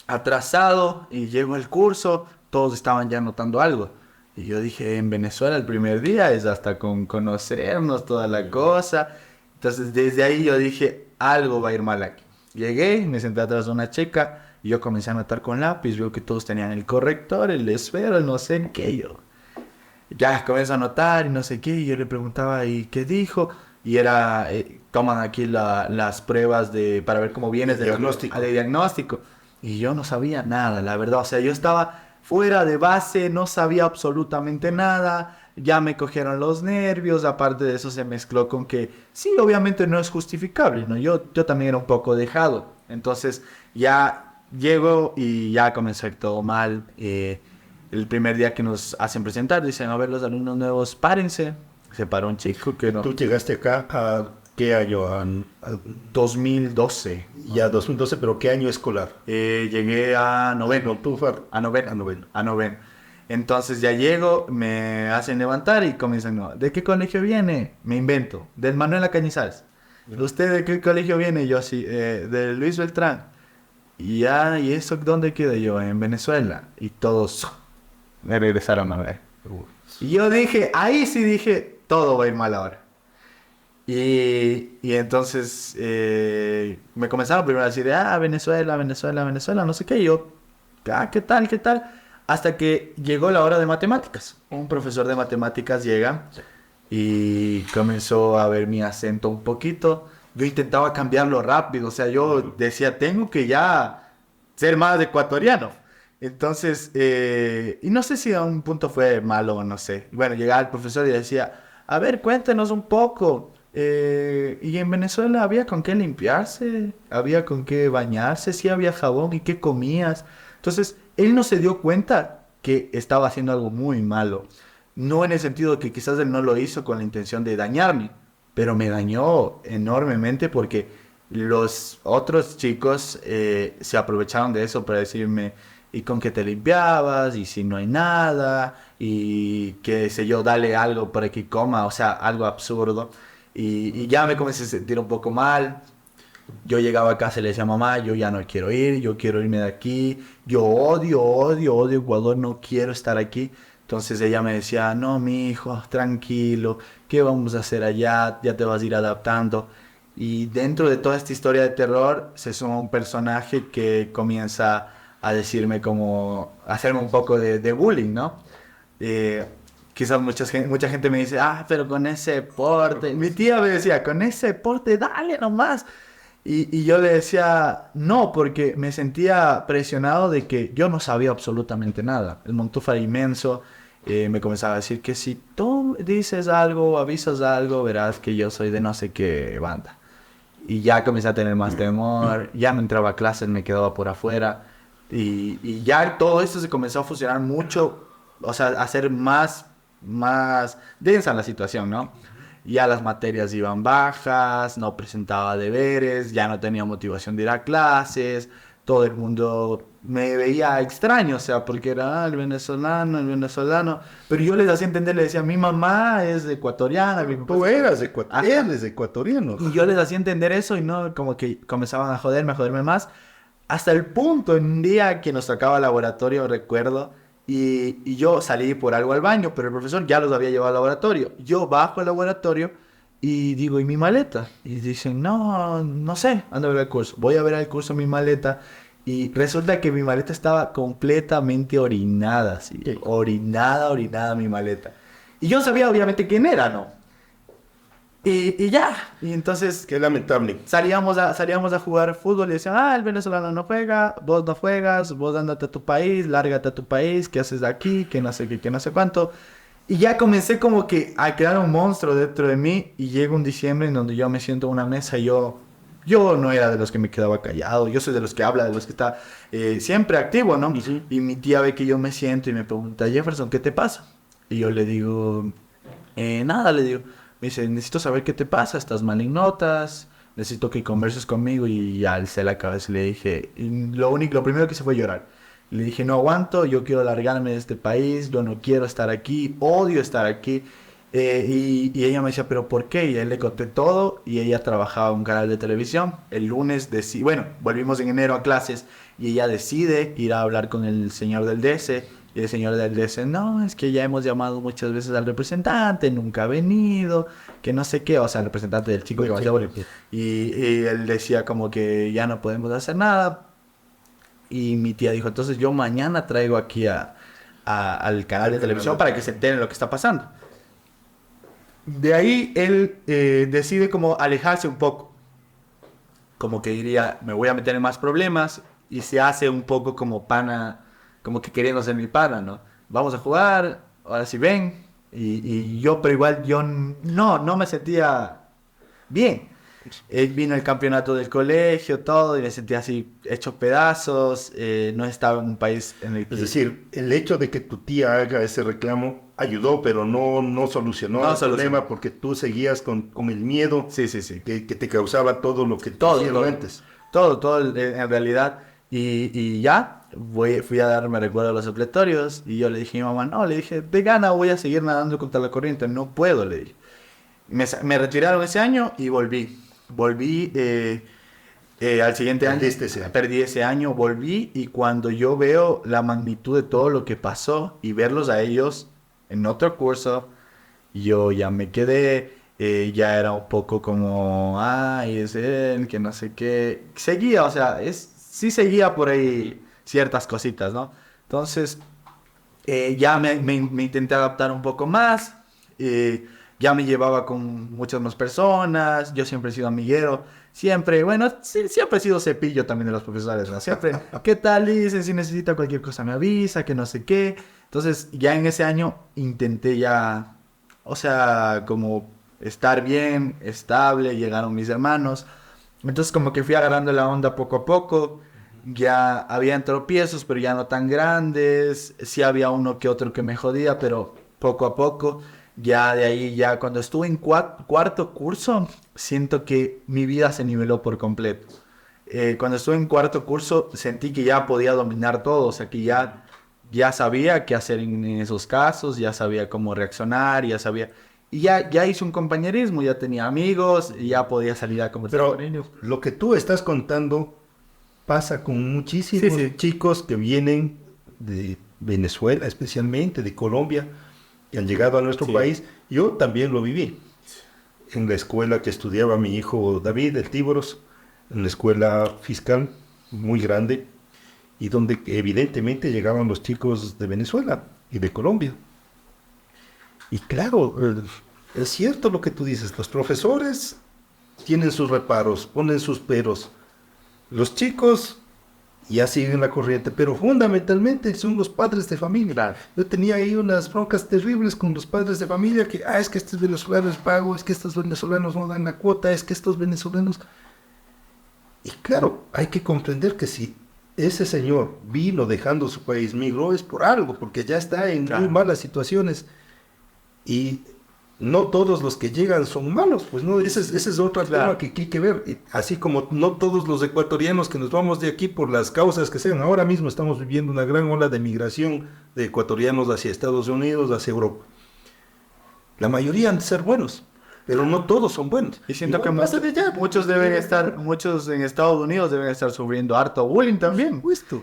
atrasado, y llego al curso, todos estaban ya notando algo. Y yo dije, en Venezuela el primer día es hasta con conocernos, toda la cosa. Entonces desde ahí yo dije, algo va a ir mal aquí. Llegué, me senté atrás de una chica, y yo comencé a anotar con lápiz, veo que todos tenían el corrector, el esfero, el no sé qué, yo. Ya comienzo a anotar y no sé qué, y yo le preguntaba, ¿y qué dijo? Y era, toman aquí las pruebas para ver cómo vienes de diagnóstico. Y yo no sabía nada, la verdad. O sea, yo estaba fuera de base, no sabía absolutamente nada. Ya me cogieron los nervios. Aparte de eso se mezcló con que, sí, obviamente no es justificable, ¿no? Yo también era un poco dejado. Entonces ya llego y ya comenzó a ir todo mal. El primer día que nos hacen presentar, dicen, a ver, los alumnos nuevos, párense. Se paró un chico que no. ¿Tú llegaste acá a qué año? A 2012. Ya 2012, pero ¿qué año escolar? Llegué a noveno. A noveno. Entonces ya llego, me hacen levantar y comienzan, no, ¿de qué colegio viene? Me invento, del Manuela Cañizares. ¿Usted de qué colegio viene? Yo así, de Luis Beltrán. Y ya, ¿y eso dónde queda yo? En Venezuela. Y todos me regresaron a ver. Y yo dije, ahí sí dije, todo va a ir mal ahora. Y entonces me comenzaron primero a decir, Venezuela, no sé qué. Y yo, ¿qué tal? Hasta que llegó la hora de matemáticas. Un profesor de matemáticas llega y comenzó a ver mi acento un poquito. Yo intentaba cambiarlo rápido, o sea, yo decía, tengo que ya ser más ecuatoriano. Entonces, y no sé si a un punto fue malo o no sé. Bueno, llegaba el profesor y decía, a ver, cuéntenos un poco. ¿Y en Venezuela había con qué limpiarse? ¿Había con qué bañarse? ¿Sí había jabón? ¿Y qué comías? Entonces, él no se dio cuenta que estaba haciendo algo muy malo. No en el sentido de que quizás él no lo hizo con la intención de dañarme, pero me dañó enormemente porque los otros chicos se aprovecharon de eso para decirme, ¿y con qué te limpiabas? ¿Y si no hay nada? Y qué sé yo, dale algo para que coma, o sea, algo absurdo. Y ya me comencé a sentir un poco mal. Yo llegaba a casa y le decía, mamá, yo ya no quiero ir, yo quiero irme de aquí. Yo odio Ecuador, no quiero estar aquí. Entonces ella me decía, no, mi hijo, tranquilo, ¿qué vamos a hacer allá? Ya te vas a ir adaptando. Y dentro de toda esta historia de terror se suma un personaje que comienza a decirme como, a hacerme un poco de bullying, ¿no? Quizás mucha gente me dice, pero con ese porte. Mi tía me decía, con ese porte, dale nomás. Y yo le decía, no, porque me sentía presionado de que yo no sabía absolutamente nada. El Montúfar inmenso me comenzaba a decir que si tú dices algo, avisas algo, verás que yo soy de no sé qué banda. Y ya comencé a tener más temor, ya no entraba a clases, me quedaba por afuera. Y ya todo esto se comenzó a fusionar mucho, o sea, a ser más densa la situación, ¿no? Ya las materias iban bajas, no presentaba deberes, ya no tenía motivación de ir a clases, todo el mundo me veía extraño, o sea, porque era el venezolano, pero yo les hacía entender, les decía, mi mamá es ecuatoriana, mi papá Tú eres Ajá. ecuatoriano. Y yo les hacía entender eso y no, como que comenzaban a joderme más, hasta el punto en un día que nos tocaba laboratorio, recuerdo, y yo salí por algo al baño, pero el profesor ya los había llevado al laboratorio. Yo bajo al laboratorio y digo, ¿y mi maleta? Y dicen, no, no sé, ando a ver el curso. Voy a ver el curso mi maleta. Y resulta que mi maleta estaba completamente orinada, así. ¿Qué? Orinada mi maleta. Y yo sabía obviamente quién era, ¿no? Y ya. Y entonces Qué lamentable. salíamos a jugar fútbol y decían, el venezolano no juega, vos no juegas, vos andate a tu país, lárgate a tu país, ¿qué haces de aquí? Que no sé qué, que no sé cuánto. Y ya comencé como que a crear un monstruo dentro de mí y llega un diciembre en donde yo me siento en una mesa y yo no era de los que me quedaba callado, yo soy de los que habla, de los que está siempre activo, ¿no? Sí. Y mi tía ve que yo me siento y me pregunta, Jefferson, ¿qué te pasa? Y yo le digo, nada, le digo. Me dice, necesito saber qué te pasa, estás mal en notas, necesito que converses conmigo. Y ya alcé la cabeza y le dije, y lo primero que hice fue llorar. Le dije, no aguanto, yo quiero largarme de este país, yo no quiero estar aquí, odio estar aquí. Y ella me decía, ¿pero por qué? Y a él le conté todo y ella trabajaba en un canal de televisión. El lunes, bueno, volvimos en enero a clases y ella decide ir a hablar con el señor del DS. Y el señor del DS, no, es que ya hemos llamado muchas veces al representante, nunca ha venido, que no sé qué, o sea, el representante del chico que va a volver. Y él decía como que ya no podemos hacer nada. Y mi tía dijo, entonces yo mañana traigo aquí al canal de televisión para que se enteren lo que está pasando. De ahí él decide como alejarse un poco. Como que diría, me voy a meter en más problemas. Y se hace un poco como pana, como que queriendo ser mi pana, ¿no? Vamos a jugar, ahora sí ven. Y yo, pero igual yo no me sentía bien. Vino el campeonato del colegio, todo, y me sentía así hecho pedazos. No estaba en un país en el que... Es decir, el hecho de que tu tía haga ese reclamo ayudó, pero no solucionó No el solucionó. problema porque tú seguías con el miedo Sí. que te causaba todo lo que te Todo, hicieron antes. todo en realidad. Y ya, fui a darme recuerdo a los supletorios y yo le dije a mi mamá, no, le dije, de gana voy a seguir nadando contra la corriente, no puedo, le dije. Me retiraron ese año y volví. Volví al siguiente año. Perdiste ese año. Perdí ese año, volví y cuando yo veo la magnitud de todo lo que pasó y verlos a ellos en otro curso, yo ya me quedé, ya era un poco como, ay, es él, que no sé qué. Seguía, o sea, sí seguía por ahí ciertas cositas, ¿no? Entonces, ya me intenté adaptar un poco más, ya me llevaba con muchas más personas, yo siempre he sido amiguero, siempre, bueno, sí, siempre he sido cepillo también de los profesores, ¿no? Siempre, ¿qué tal? Dicen, si necesita cualquier cosa me avisa, que no sé qué. Entonces, ya en ese año intenté ya, o sea, como estar bien, estable, llegaron mis hermanos. Entonces como que fui agarrando la onda poco a poco. Ya habían tropiezos, pero ya no tan grandes. Sí había uno que otro que me jodía, pero poco a poco. Ya de ahí, ya cuando estuve en cuarto curso, siento que mi vida se niveló por completo. Cuando estuve en cuarto curso, sentí que ya podía dominar todo, o sea, que ya sabía qué hacer en esos casos, ya sabía cómo reaccionar, ya sabía... Y ya hice un compañerismo, ya tenía amigos, y ya podía salir a conversar Pero con ellos. lo que tú estás contando pasa con muchísimos Sí. chicos que vienen de Venezuela, especialmente de Colombia, que han llegado a nuestro Sí. país. Yo también lo viví en la escuela que estudiaba mi hijo David, el Tíboros, en la escuela fiscal muy grande, y donde evidentemente llegaban los chicos de Venezuela y de Colombia. Y claro, es cierto lo que tú dices, los profesores tienen sus reparos, ponen sus peros. Los chicos ya siguen la corriente, pero fundamentalmente son los padres de familia. Claro. Yo tenía ahí unas broncas terribles con los padres de familia que, es que estos venezolanos pago, es que estos venezolanos no dan la cuota, es que estos venezolanos... Y claro, hay que comprender que si ese señor vino dejando su país, migró, es por algo, porque ya está en Claro. muy malas situaciones. Y no todos los que llegan son malos, pues no, ese es otro tema que hay que ver. Así como no todos los ecuatorianos que nos vamos de aquí por las causas que sean. Ahora mismo estamos viviendo una gran ola de migración de ecuatorianos hacia Estados Unidos, hacia Europa. La mayoría han de ser buenos, pero no todos son buenos. Y siento que muchos en Estados Unidos deben estar sufriendo harto bullying también.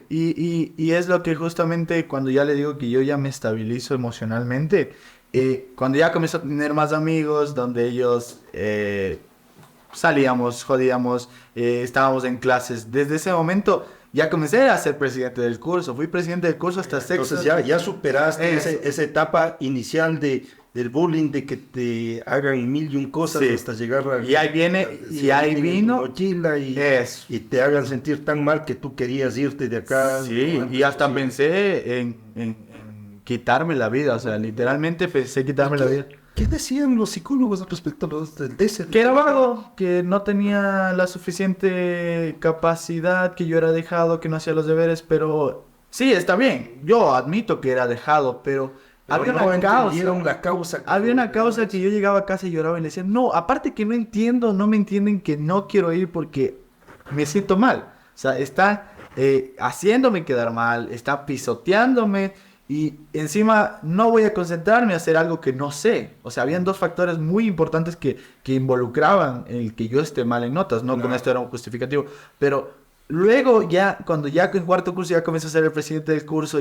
Y es lo que justamente cuando ya le digo que yo ya me estabilizo emocionalmente, cuando ya comienzo a tener más amigos, donde ellos salíamos, jodíamos, estábamos en clases, desde ese momento ya comencé a ser presidente del curso. Fui presidente del curso hasta sexto. Entonces ya superaste esa etapa inicial del bullying, de que te hagan mil y un cosas, hasta llegar a... Y ahí vino... Y te hagan sentir tan mal que tú querías irte de acá. Sí, y hasta pensé en quitarme la vida. O sea, literalmente pensé quitarme la vida. ¿Qué decían los psicólogos respecto a de ese? Que era vago, que no tenía la suficiente capacidad, que yo era dejado, que no hacía los deberes, pero... Sí, está bien. Yo admito que era dejado, pero había una causa. Había una causa que yo llegaba a casa y lloraba y le decía, no, aparte que no me entienden que no quiero ir porque me siento mal. O sea, está haciéndome quedar mal, está pisoteándome y encima no voy a concentrarme a hacer algo que no sé. O sea, habían dos factores muy importantes que involucraban el que yo esté mal en notas. No, con esto era un justificativo, pero... Luego cuando en cuarto curso ya comienzo a ser el presidente del curso,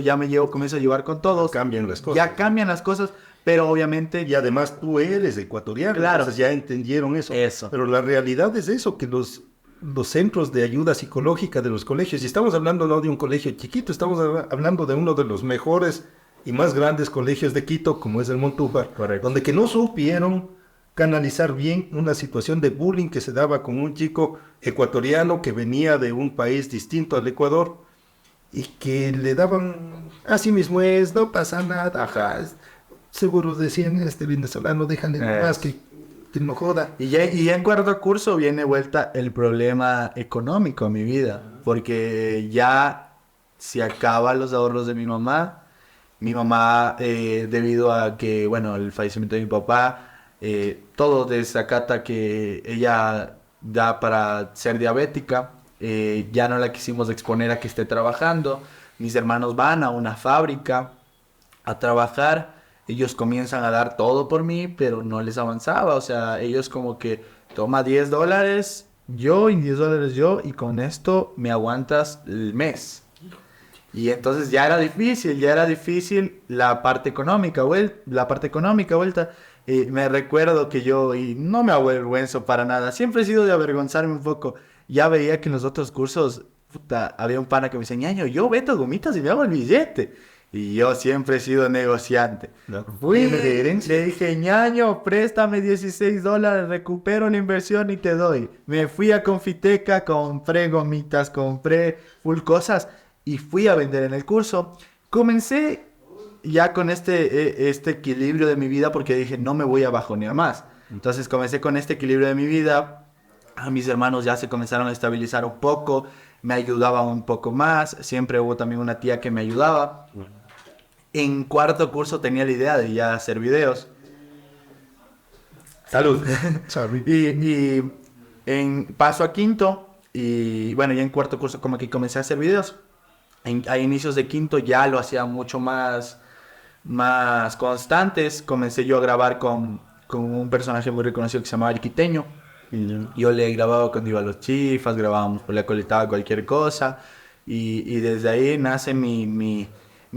comienzo a llevar con todos. Cambian las cosas. Ya cambian las cosas, pero obviamente... Y además tú eres ecuatoriano, claro. Entonces ya entendieron eso. Pero la realidad es eso, que los centros de ayuda psicológica de los colegios, y estamos hablando no de un colegio chiquito, estamos hablando de uno de los mejores y más grandes colegios de Quito, como es el Montúfar, donde que no supieron canalizar bien una situación de bullying que se daba con un chico ecuatoriano que venía de un país distinto al Ecuador y que le daban, así mismo es, no pasa nada, ajá, seguro decían, este venezolano, déjale más que no joda. Y ya en cuarto curso viene vuelta el problema económico en mi vida, porque ya se acaban los ahorros de mi mamá. Mi mamá, debido a que, bueno, el fallecimiento de mi papá, todo desacata que ella da para ser diabética, ya no la quisimos exponer a que esté trabajando. Mis hermanos van a una fábrica a trabajar, ellos comienzan a dar todo por mí, pero no les avanzaba. O sea, ellos como que toma $10 yo y $10 yo, y con esto me aguantas el mes. Y entonces ya era difícil la parte económica vuelta. Me recuerdo que y no me avergüenzo para nada, siempre he sido de avergonzarme un poco. Ya veía que en los otros cursos, había un pana que me decía, ñaño, yo vendo gomitas y me hago el billete. Y yo siempre he sido negociante. Le dije, ñaño, préstame $16, recupero la inversión y te doy. Me fui a Confiteca, compré gomitas, compré full cosas y fui a vender en el curso. Comencé ya con este equilibrio de mi vida, porque dije, no me voy a bajonear más. Entonces comencé con este equilibrio de mi vida. A mis hermanos ya se comenzaron a estabilizar un poco, me ayudaban un poco más. Siempre hubo también una tía que me ayudaba. En cuarto curso tenía la idea de ya hacer videos. Salud. y paso a quinto, y bueno, ya en cuarto curso como que comencé a hacer videos. A inicios de quinto ya lo hacía mucho más constantes. Comencé yo a grabar con un personaje muy reconocido que se llamaba El Quiteño. Yo le grababa cuando iba a los chifas, grabábamos, le colectaba cualquier cosa. Y desde ahí nace mi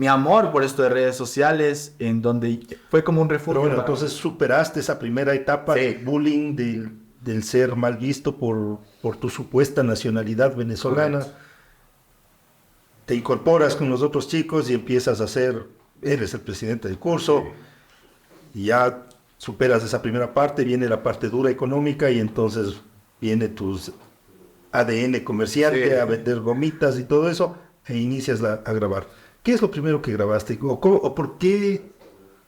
amor por esto de redes sociales, en donde fue como un refugio. Pero bueno, entonces superaste esa primera etapa de bullying, del ser mal visto por tu supuesta nacionalidad venezolana. Te incorporas con los otros chicos y empiezas eres el presidente del curso, y ya superas esa primera parte, viene la parte dura económica, y entonces viene tus ADN comerciante, a vender gomitas y todo eso, e inicias a grabar. ¿Qué es lo primero que grabaste? ¿O por qué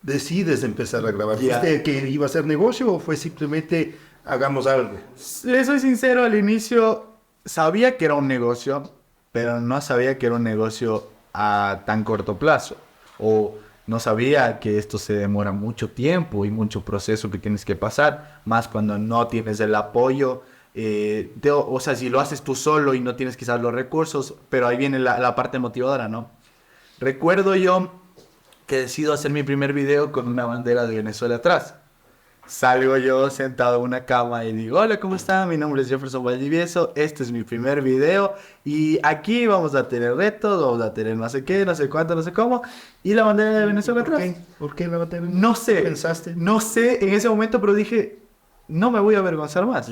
decides empezar a grabar? ¿Viste que iba a ser negocio o fue simplemente hagamos algo? Le soy sincero, al inicio sabía que era un negocio, pero no sabía que era un negocio a tan corto plazo. O no sabía que esto se demora mucho tiempo y mucho proceso que tienes que pasar, más cuando no tienes el apoyo. O sea, si lo haces tú solo y no tienes quizás los recursos, pero ahí viene la parte motivadora, ¿no? Recuerdo yo que decido hacer mi primer video con una bandera de Venezuela atrás. Salgo yo sentado en una cama y digo, hola, ¿cómo están? Mi nombre es Jefferson Valdivieso, este es mi primer video y aquí vamos a tener retos, vamos a tener no sé qué, no sé cuánto, no sé cómo, y la bandera de Venezuela atrás. ¿Por qué la bandera? No sé, ¿Qué pensaste? no sé en ese momento, pero dije, no me voy a avergonzar más.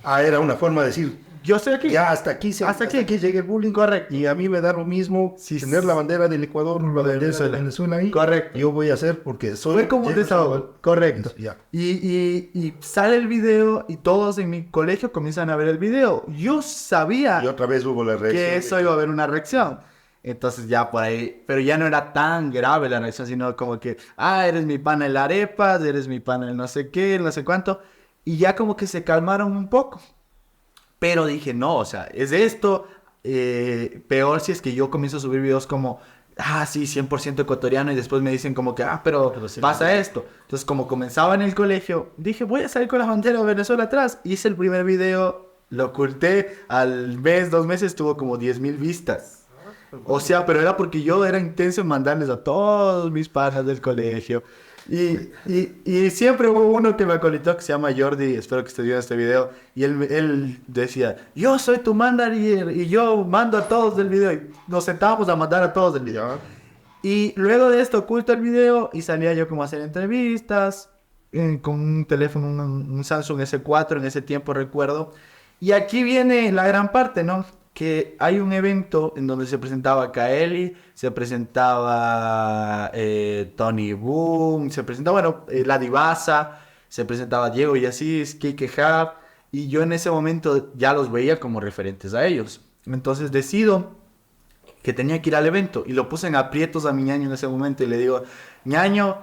Era una forma de decir, Yo estoy aquí. ya hasta aquí llega el bullying. Correcto. Y a mí me da lo mismo Sí, tener la bandera del Ecuador, la bandera de Venezuela ahí. Correcto. Yo voy a hacer porque soy... Fue como un desahogo. Correcto. Ya. Y sale el video y todos en mi colegio comienzan a ver el video. Yo sabía Y otra vez hubo la reacción. que eso iba a haber una reacción. Entonces ya por ahí, pero ya no era tan grave la reacción, sino como que, eres mi pana en la arepa, eres mi pana en no sé qué, no sé cuánto. Y ya como que se calmaron un poco. Pero dije, no, o sea, es esto, peor si es que yo comienzo a subir videos como, sí, 100% ecuatoriano, y después me dicen como que, pero sí, pasa esto. Entonces, como comenzaba en el colegio, dije, voy a salir con la bandera de Venezuela atrás. Hice el primer video, lo oculté, al mes, 2 meses, tuvo como 10,000 vistas. O sea, pero era porque yo era intenso en mandarles a todos mis panas del colegio. Y siempre hubo uno que me acolitó que se llama Jordi, espero que esté viendo este video, y él decía, yo soy tu manager y yo mando a todos del video, y nos sentábamos a mandar a todos del video. Y luego de esto oculto el video y salía yo como a hacer entrevistas con un teléfono, un Samsung S4 en ese tiempo recuerdo. Y aquí viene la gran parte, ¿no? Que hay un evento en donde se presentaba Kaeli, se presentaba Tony Boom, se presentaba, bueno, La Divasa, se presentaba Diego Yacis, Kike Hub, y yo en ese momento ya los veía como referentes a ellos. Entonces decido que tenía que ir al evento y lo puse en aprietos a mi ñaño en ese momento y le digo, ñaño,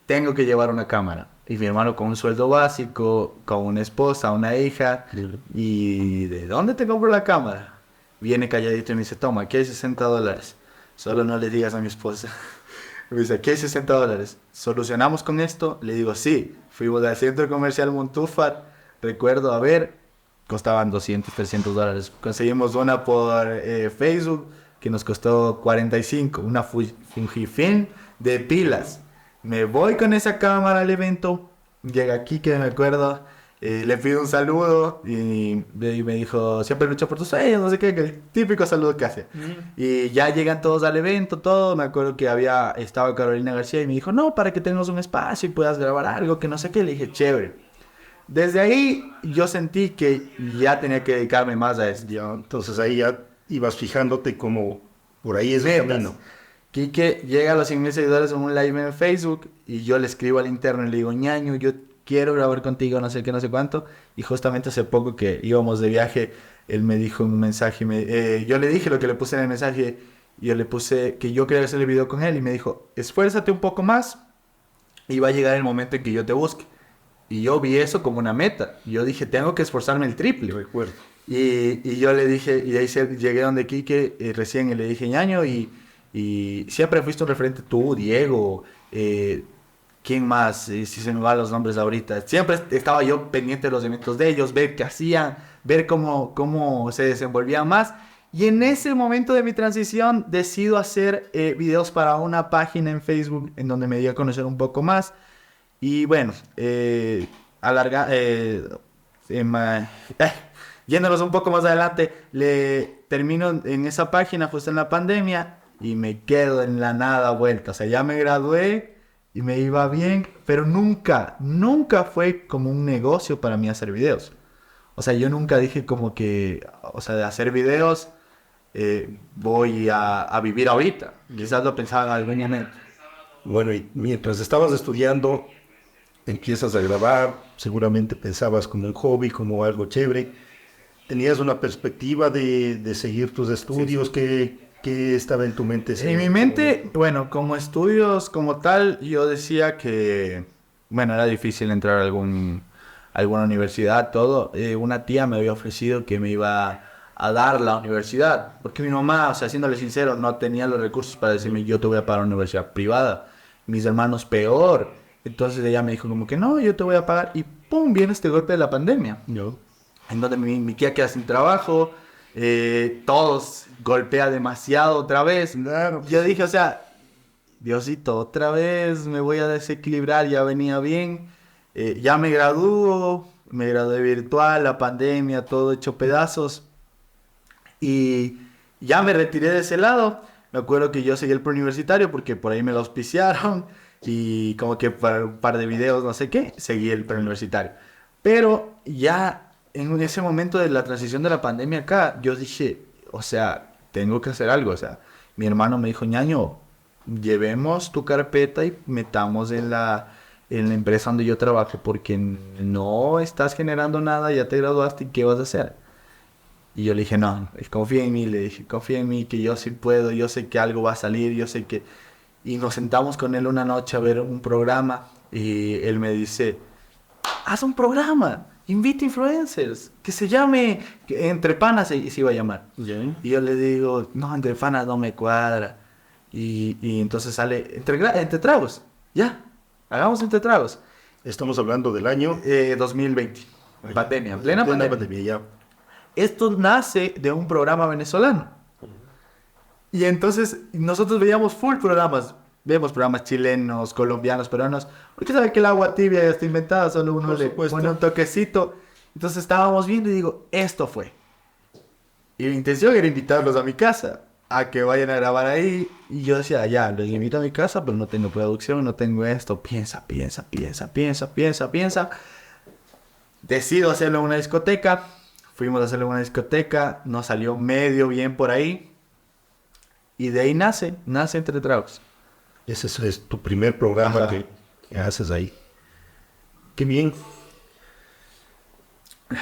tengo que llevar una cámara. Y mi hermano con un sueldo básico, con una esposa, una hija, y ¿de dónde te compro la cámara? Viene calladito y me dice, toma, aquí hay $60. Solo no le digas a mi esposa. Me dice, aquí hay $60. ¿Solucionamos con esto? Le digo, sí. Fuimos al centro comercial Montúfar. Recuerdo, costaban $200, $300. Conseguimos una por Facebook que nos costó 45. Una Fujifilm de pilas. Me voy con esa cámara al evento. Llega aquí, que me acuerdo. Le pido un saludo y me dijo, siempre lucha por tus sueños, no sé qué, que el típico saludo que hace. Y ya llegan todos al evento, todo. Me acuerdo que estaba Carolina García y me dijo, no, para que tengas un espacio y puedas grabar algo, que no sé qué. Le dije, chévere. Desde ahí yo sentí que ya tenía que dedicarme más a esto. Ya, entonces ahí ya ibas fijándote como por ahí es el camino. Quique llega a los 100,000 seguidores en un live en Facebook y yo le escribo al interno y le digo, ñaño, yo quiero grabar contigo, no sé qué, no sé cuánto. Y justamente hace poco que íbamos de viaje, él me dijo en un mensaje, yo le dije lo que le puse en el mensaje, y yo le puse que yo quería hacer el video con él, y me dijo, esfuérzate un poco más, y va a llegar el momento en que yo te busque. Y yo vi eso como una meta. Y yo dije, tengo que esforzarme el triple. Recuerdo. Y yo le dije, y de ahí llegué donde Quique recién, y le dije, ñaño, y siempre fuiste un referente tú, Diego, ¿quién más? Si se me van los nombres ahorita. Siempre estaba yo pendiente de los eventos de ellos, ver qué hacían, ver cómo se desenvolvían más. Y en ese momento de mi transición decido hacer videos para una página en Facebook en donde me di a conocer un poco más. Y bueno, yéndonos un poco más adelante, le termino en esa página justo en la pandemia y me quedo en la nada vuelta. O sea, ya me gradué y me iba bien, pero nunca fue como un negocio para mí hacer videos. O sea, yo nunca dije como que, o sea, de hacer videos voy a vivir ahorita. Quizás lo pensaba en algún momento. Bueno, y mientras estabas estudiando, empiezas a grabar, seguramente pensabas como un hobby, como algo chévere. ¿Tenías una perspectiva de seguir tus estudios? Sí. ¿Qué estaba en tu mente? En mi mente, bueno, como estudios como tal, yo decía que, bueno, era difícil entrar a alguna universidad, todo. Una tía me había ofrecido que me iba a dar la universidad, porque mi mamá, o sea, siéndole sincero, no tenía los recursos para decirme yo te voy a pagar una universidad privada. mis hermanos peor. Entonces ella me dijo como que no, yo te voy a pagar. Y pum, viene este golpe de la pandemia. No. En donde mi tía queda sin trabajo, todos golpea demasiado otra vez. Claro. Yo dije, o sea, Diosito, otra vez me voy a desequilibrar, ya venía bien, ya me gradué virtual, la pandemia, todo hecho pedazos, y ya me retiré de ese lado. Me acuerdo que yo seguí el preuniversitario porque por ahí me lo auspiciaron, y como que para un par de videos, no sé qué, seguí el preuniversitario. Pero ya en ese momento de la transición de la pandemia acá, yo dije, o sea, tengo que hacer algo. O sea, mi hermano me dijo, ñaño, llevemos tu carpeta y metamos en la empresa donde yo trabajo porque no estás generando nada, ya te graduaste, ¿y qué vas a hacer? Y yo le dije, no, confía en mí, le dije, confía en mí, que yo sí puedo, yo sé que algo va a salir, yo sé que... Y nos sentamos con él una noche a ver un programa y él me dice, haz un programa, invita influencers, que se llame Entre Panas, se iba a llamar. Yeah. Y yo le digo, no, Entre Panas no me cuadra. Y entonces sale, entre tragos, ya, hagamos Entre Tragos. Estamos hablando del año 2020, pandemia, plena pandemia. Ya. Esto nace de un programa venezolano. Y entonces nosotros veíamos full programas. Vemos programas chilenos, colombianos, peruanos. Porque sabe que el agua tibia ya está inventada, solo uno Por le supuesto. pone un toquecito. Entonces estábamos viendo y digo, esto fue. Y mi intención era invitarlos a mi casa, a que vayan a grabar ahí. Y yo decía, ya, los invito a mi casa, pero no tengo producción, no tengo esto. Piensa. Decido hacerlo en una discoteca. Fuimos a hacerlo en una discoteca. Nos salió medio bien por ahí. Y de ahí nace Entre Tragos. Ese es tu primer programa que haces ahí. Qué bien.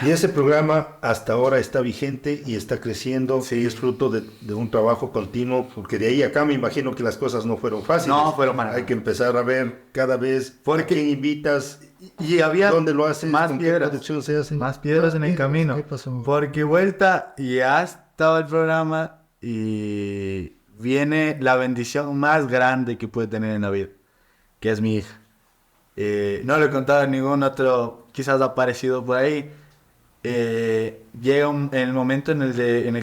Y ese programa hasta ahora está vigente y está creciendo. Sí. Y es fruto de un trabajo continuo, porque de ahí acá me imagino que las cosas no fueron fáciles. No, fueron para nada. Hay que empezar a ver cada vez a quién invitas, Y había dónde lo haces, más con qué piedras. producción se hace. Más piedras en el camino. ¿Qué pasó? Porque vuelta ya estaba el programa y viene la bendición más grande que puede tener en la vida, que es mi hija. No le he contado a ningún otro, quizás ha aparecido por ahí. Llega el momento en el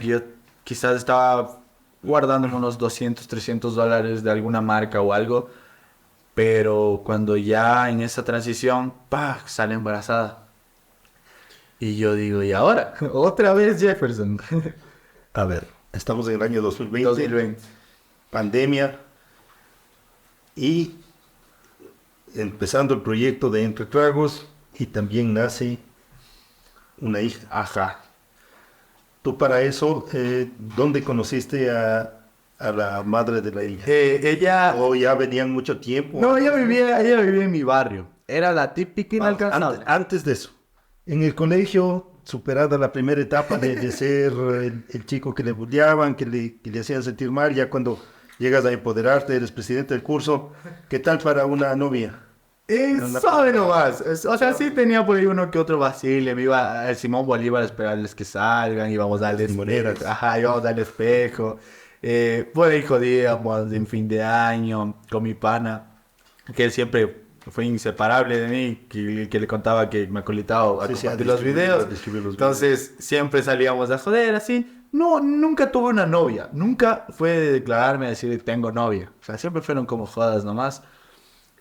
que yo quizás estaba guardando unos 200, 300 dólares de alguna marca o algo, pero cuando ya en esa transición, ¡pah!, sale embarazada. Y yo digo, ¿y ahora? Otra vez Jefferson. A ver, estamos en el año 2020, 2020. pandemia, y empezando el proyecto de Entre Tragos, y también nace una hija. Ajá. Tú para eso, ¿dónde conociste a la madre de la hija? Ella... ¿O ya venían mucho tiempo? No, ella vivía en mi barrio. Era la típica inalcanzable. Antes de eso, en el colegio, superada la primera etapa de ser el chico que le bulleaban, que le hacían sentir mal, ya cuando llegas a empoderarte, eres presidente del curso, ¿qué tal para una novia? Sabe nomás. O sea, sí tenía por ahí uno que otro vacile. Me iba al Simón Bolívar a esperarles que salgan. Íbamos a darles Limoneras. Ajá, íbamos a darle espejo. Por ahí jodíamos en fin de año con mi pana, que él siempre fue inseparable de mí, que le contaba que me acolitaba a compartir los videos. Entonces siempre salíamos a joder así. No, nunca tuve una novia. Nunca fue de declararme a decir tengo novia. O sea, siempre fueron como jodas nomás.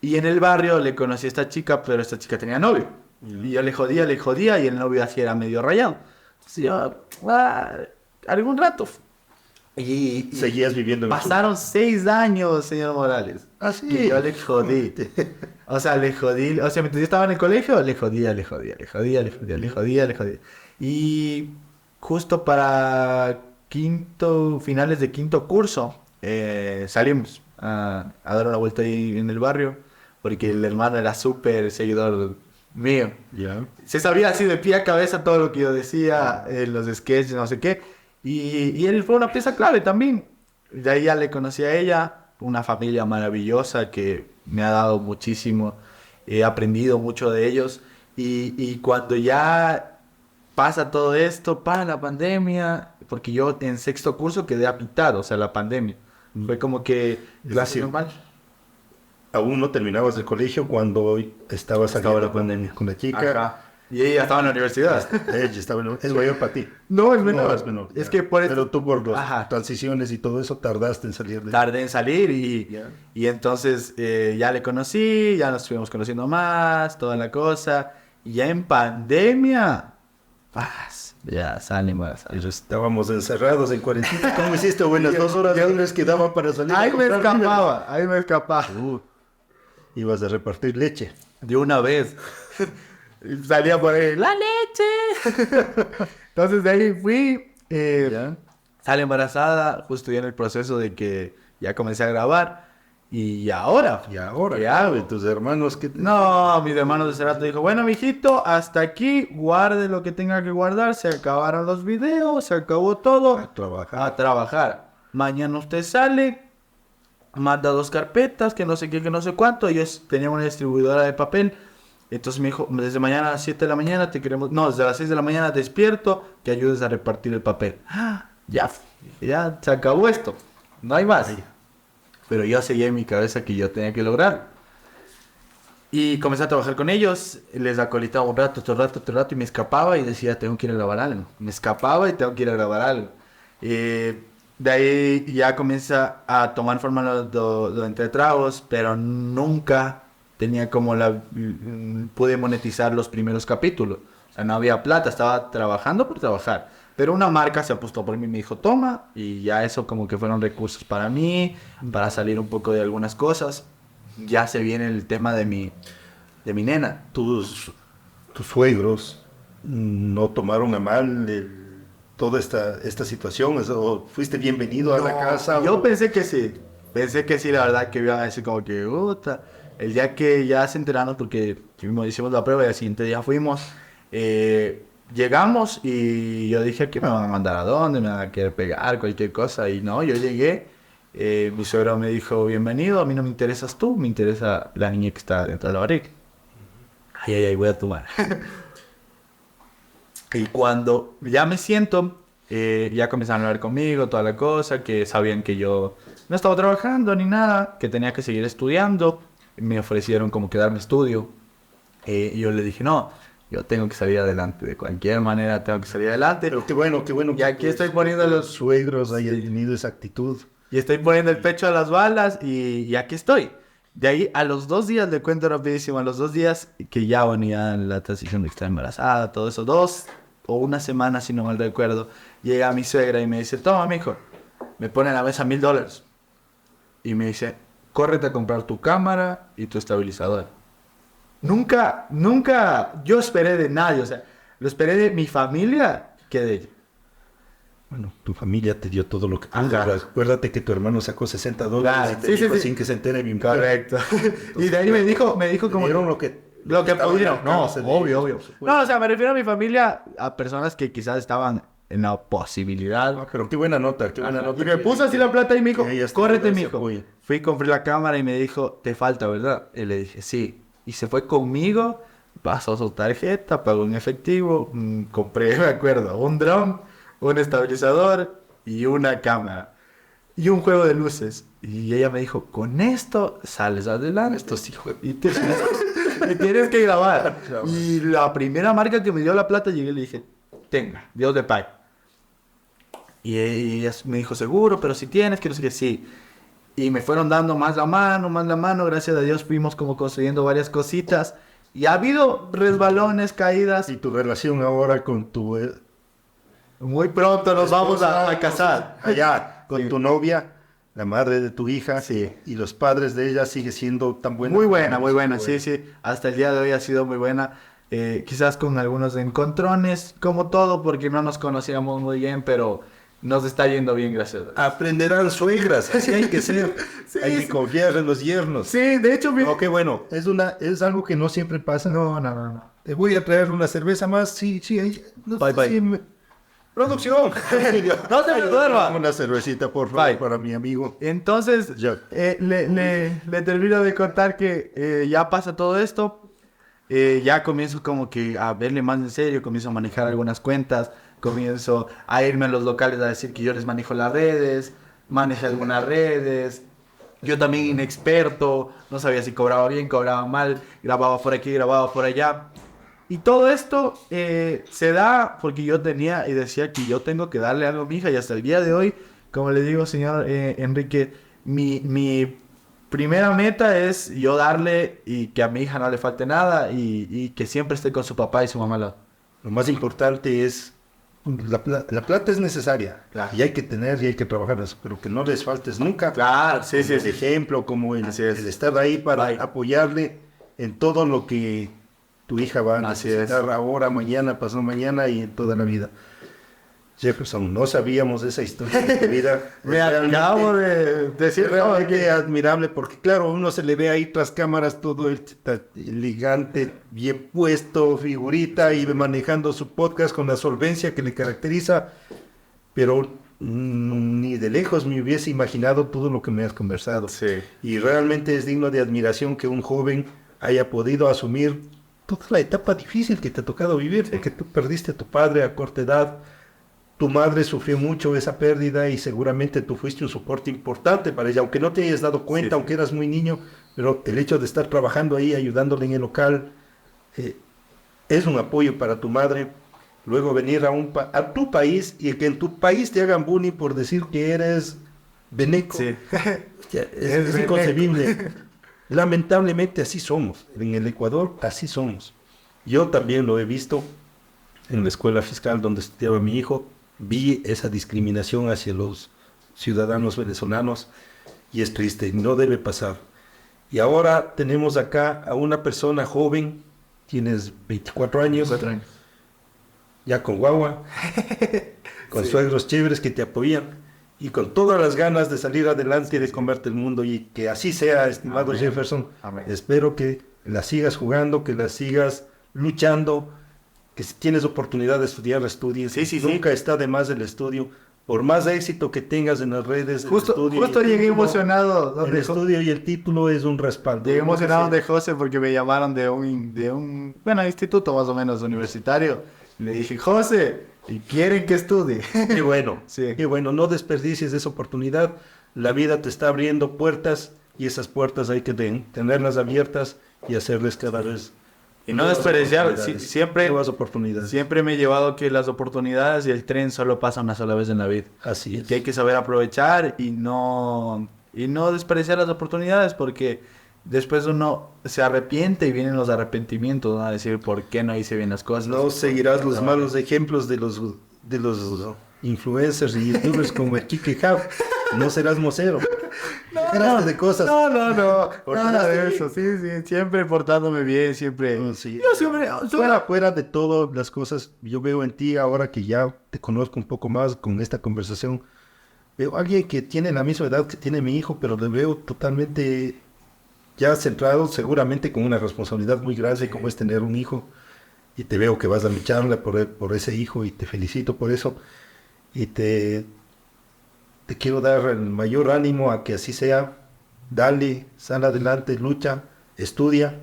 Y en el barrio le conocí a esta chica, pero esta chica tenía novio. Y yo le jodía, y el novio así era medio rayado. Entonces yo, algún rato. Y Seguías viviendo en el pasaron 6 años, señor Morales. Ah, sí. Y yo le jodí. O sea, mientras yo estaba en el colegio, le jodía. Y justo para finales de quinto curso, salimos a dar una vuelta ahí en el barrio, porque el hermano era súper seguidor mío. Ya. Se sabía así de pie a cabeza todo lo que yo decía en los sketches, no sé qué. Y él fue una pieza clave también. De ahí ya le conocí a ella, una familia maravillosa que me ha dado muchísimo. He aprendido mucho de ellos. Y cuando ya pasa todo esto, para la pandemia, porque yo en sexto curso quedé a mitad, o sea, la pandemia. Fue como que clase normal. aún no terminabas el colegio cuando estabas Estaba saliendo la pandemia. con la chica. Ajá. Y ella estaba en la universidad. Ella estaba es mayor para ti. No, es menor. No, es menor. Es ya. que por eso Pero tú por las Ajá. transiciones y todo eso tardaste en salir de... tardé en salir y, Ya. y entonces ya le conocí, ya nos estuvimos conociendo más, toda la cosa. Y ya en pandemia, ya sale más. Pero estábamos encerrados en cuarentena. ¿Cómo hiciste? Buenas 2 horas libres que daban para salir. a Ahí me comprar escapaba, ahí me escapaba. víveres. Ibas a repartir leche. De una vez. Salía por ahí, ¡la leche! Entonces de ahí fui, ¿Ya? sale embarazada, justo ya en el proceso de que ya comencé a grabar. Y ahora, Y ahora, ¿qué hago? tus hermanos que... No, mis hermanos de ese rato dijo, bueno, mijito, hasta aquí, guarde lo que tenga que guardar, se acabaron los videos, se acabó todo. A trabajar. A trabajar. Mañana usted sale, manda 2 carpetas, que no sé qué, que no sé cuánto. Ellos tenían una distribuidora de papel. Entonces me dijo, desde mañana a las 7 de la mañana te queremos... No, desde las 6 de la mañana despierto, que ayudes a repartir el papel. Ya se acabó esto. No hay más. Pero yo seguía en mi cabeza que yo tenía que lograr. Y comencé a trabajar con ellos, les acolitaba un rato, otro rato, y me escapaba y decía, tengo que ir a grabar algo. Me escapaba y tengo que ir a grabar algo. De ahí ya comienza a tomar forma los entre tragos, pero nunca tenía como pude monetizar los primeros capítulos. O sea, no había plata, estaba trabajando por trabajar. Pero una marca se apostó por mí y me dijo, toma, y ya eso como que fueron recursos para mí, para salir un poco de algunas cosas. Ya se viene el tema de mi nena. Tus suegros no tomaron a mal toda esta situación. ¿O fuiste bienvenido a la casa? Yo pensé que sí, la verdad, que iba a decir como que, puta. El día que ya se enteraron, porque mismo hicimos la prueba y al siguiente día fuimos, llegamos y yo dije que me van a mandar a dónde, me van a querer pegar, cualquier cosa. Y no, yo llegué, mi suegro me dijo, bienvenido, a mí no me interesas tú, me interesa la niña que está dentro de la barriga. Ay, voy a tomar. Y cuando ya me siento, ya comenzaron a hablar conmigo, toda la cosa, que sabían que yo no estaba trabajando ni nada, que tenía que seguir estudiando. Me ofrecieron como que darme estudio. Y yo le dije, no, yo tengo que salir adelante, de cualquier manera tengo que salir adelante. Pero qué bueno. Y aquí estoy poniendo los suegros hayan tenido esa actitud. Y estoy poniendo el pecho a las balas y aquí estoy. De ahí a los 2 días, le cuento rapidísimo, a los 2 días que ya venía la transición de que estaba embarazada, todo eso, 2 o 1 semana, si no mal recuerdo, llega mi suegra y me dice, toma, mijo, me pone en la mesa $1,000 y me dice, córrete a comprar tu cámara y tu estabilizador. Nunca yo esperé de nadie, o sea, lo esperé de mi familia que de ella. Bueno, tu familia te dio todo lo que... Ajá. Acuérdate que tu hermano sacó $60 Claro, y te dijo sí. sin que se entere mi mujer. Correcto. Y de ahí me dijo como... Dieron lo que pudieron. No, alcance de obvio. ellos, por supuesto. No, o sea, me refiero a mi familia, a personas que quizás estaban en la posibilidad. Ah, pero qué buena nota, qué buena nota. Y me puso así la plata y me dijo, Que ellas te córrete, dieron ese mijo. apoyo. Fui, compré la cámara y me dijo, te falta, ¿verdad? Y le dije, sí. Y se fue conmigo, pasó su tarjeta, pagó en efectivo, compré, me acuerdo, un dron, un estabilizador y una cámara. Y un juego de luces. Y ella me dijo, con esto sales adelante. Estos hijos de... Y tienes que grabar. Y la primera marca que me dio la plata, llegué y le dije, tenga, Dios le pague. Y ella me dijo, seguro, pero si tienes, que no sé qué, sí. Y me fueron dando más la mano, gracias a Dios fuimos como consiguiendo varias cositas. Y ha habido resbalones, caídas. Y tu relación ahora con tu... Muy pronto nos vamos a casar. Allá, con Sí. tu novia, la madre de tu hija. Sí. Y los padres de ella sigue siendo tan buena. Muy buena, sí. Hasta el día de hoy ha sido muy buena. Quizás con algunos encontrones, como todo, porque no nos conocíamos muy bien, pero nos está yendo bien, gracias a Dios. Aprenderán suegras, así hay que ser. Sí, Hay que sí. confiar en los yernos. Sí, de hecho, No, qué bueno. Es algo que no siempre pasa. No. Te voy a traer una cerveza más. Sí. No Bye, sé bye. si Producción. No se me duerma. Una cervecita, por favor, Bye. para mi amigo. Entonces, Ya. le termino de contar que ya pasa todo esto. Ya comienzo como que a verle más en serio, comienzo a manejar algunas cuentas, comienzo a irme a los locales a decir que yo les manejo las redes, manejé algunas redes. Yo también inexperto, no sabía si cobraba bien, cobraba mal, grababa por aquí, grababa por allá. Y todo esto se da porque yo tenía y decía que yo tengo que darle algo a mi hija. Y hasta el día de hoy, como le digo, señor Enrique, mi primera meta es yo darle y que a mi hija no le falte nada y que siempre esté con su papá y su mamá al lado. Lo más importante es, la plata es necesaria, Claro. y hay que tener y hay que trabajar eso, pero que no les faltes nunca. Claro, sí, Como el ejemplo, como el Así es. estar ahí para Bye. apoyarle en todo lo que tu hija va a Así necesitar ahora, mañana, pasado mañana y en toda la vida. Jefferson, no sabíamos esa historia de tu vida. Me acabo de decir Es realmente admirable porque, claro, uno se le ve ahí tras cámaras todo elegante, bien puesto, figurita y manejando su podcast con la solvencia que le caracteriza, pero ni de lejos me hubiese imaginado todo lo que me has conversado. Sí. Y realmente es digno de admiración que un joven haya podido asumir toda la etapa difícil que te ha tocado vivir, porque tú perdiste a tu padre a corta edad. Tu madre sufrió mucho esa pérdida y seguramente tú fuiste un soporte importante para ella, aunque no te hayas dado cuenta, Sí. aunque eras muy niño, pero el hecho de estar trabajando ahí, ayudándole en el local, es un apoyo para tu madre. Luego venir a tu país y que en tu país te hagan bullying por decir que eres veneco. Sí. Hostia, es inconcebible. Lamentablemente así somos. En el Ecuador así somos. Yo también lo he visto en la escuela fiscal donde estudiaba mi hijo. Vi esa discriminación hacia los ciudadanos venezolanos y es triste, no debe pasar. Y ahora tenemos acá a una persona joven, tienes 24 años, 4 años. ya con guagua, con suegros chéveres que te apoyan y con todas las ganas de salir adelante y de comerte el mundo, y que así sea, estimado Amén. Jefferson. Amén. Espero que la sigas jugando, que la sigas luchando, que si tienes oportunidad de estudiar, estudies. Sí. Nunca está de más el estudio. Por más éxito que tengas en las redes, Justo y el llegué título, emocionado. el Donde estudio y el título es un respaldo. Llegué emocionado de de José porque me llamaron de un instituto más o menos universitario. Y le dije, José, ¿y quieren que estudie? Qué bueno, Sí. qué bueno. No desperdicies esa oportunidad. La vida te está abriendo puertas y esas puertas hay que tenerlas abiertas y hacerles cada vez. Y no nuevas desperdiciar, oportunidades, siempre, nuevas oportunidades. siempre me he llevado que las oportunidades y el tren solo pasan una sola vez en la vida. Así Y es. que hay que saber aprovechar y no desperdiciar las oportunidades, porque después uno se arrepiente y vienen los arrepentimientos, ¿no? A decir por qué no hice bien las cosas. No seguirás los malos ejemplos de los influencers y youtubers como el Kike Hub. No serás mocero. Enteraste de cosas. No, nada Portaste de bien. eso, sí, siempre portándome bien, siempre. No, sí. Yo siempre, Fuera de todas las cosas, yo veo en ti, ahora que ya te conozco un poco más con esta conversación, veo a alguien que tiene la misma edad que tiene mi hijo, pero le veo totalmente ya centrado, seguramente con una responsabilidad muy grande como es tener un hijo, y te veo que vas a lucharle por ese hijo y te felicito por eso, y te quiero dar el mayor ánimo a que así sea. Dale, sal adelante, lucha, estudia,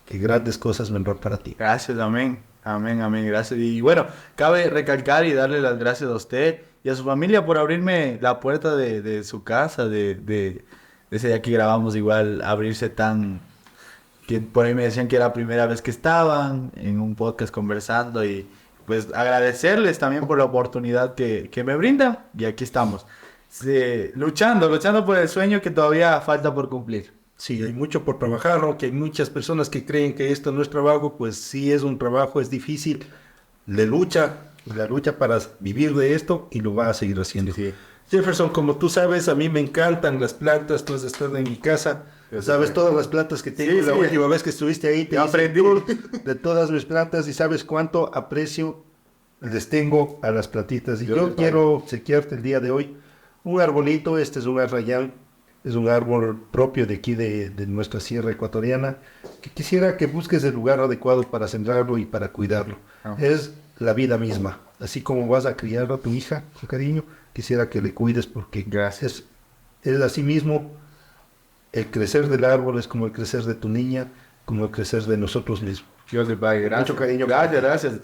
que grandes cosas vendrán para ti. Gracias, amén. Amén, amén, gracias. Y bueno, cabe recalcar y darle las gracias a usted y a su familia por abrirme la puerta de su casa, de ese día que grabamos, igual abrirse tan... que por ahí me decían que era la primera vez que estaban en un podcast conversando, y pues agradecerles también por la oportunidad que me brindan, y aquí estamos. Sí, luchando por el sueño que todavía falta por cumplir. Sí, hay mucho por trabajar, aunque hay muchas personas que creen que esto no es trabajo, pues sí es un trabajo, es difícil. La lucha para vivir de esto y lo va a seguir haciendo. Sí. Jefferson, como tú sabes, a mí me encantan las plantas, tú has estado en mi casa, sabes todas las plantas que tengo. Sí, La sí. última vez que estuviste ahí te Yo hice aprendí. un tour de todas mis plantas y sabes cuánto aprecio les tengo a las plantitas. Y Dios yo te quiero obsequiarte el día de hoy un arbolito. Este es un arrayán, es un árbol propio de aquí de nuestra sierra ecuatoriana, que quisiera que busques el lugar adecuado para sembrarlo y para cuidarlo. Es la vida misma. Así como vas a criar a tu hija con cariño, quisiera que le cuides, porque Gracias. es así mismo. El crecer del árbol es como el crecer de tu niña, como el crecer de nosotros mismos. Dios le pague, gracias. Mucho cariño para Gracias.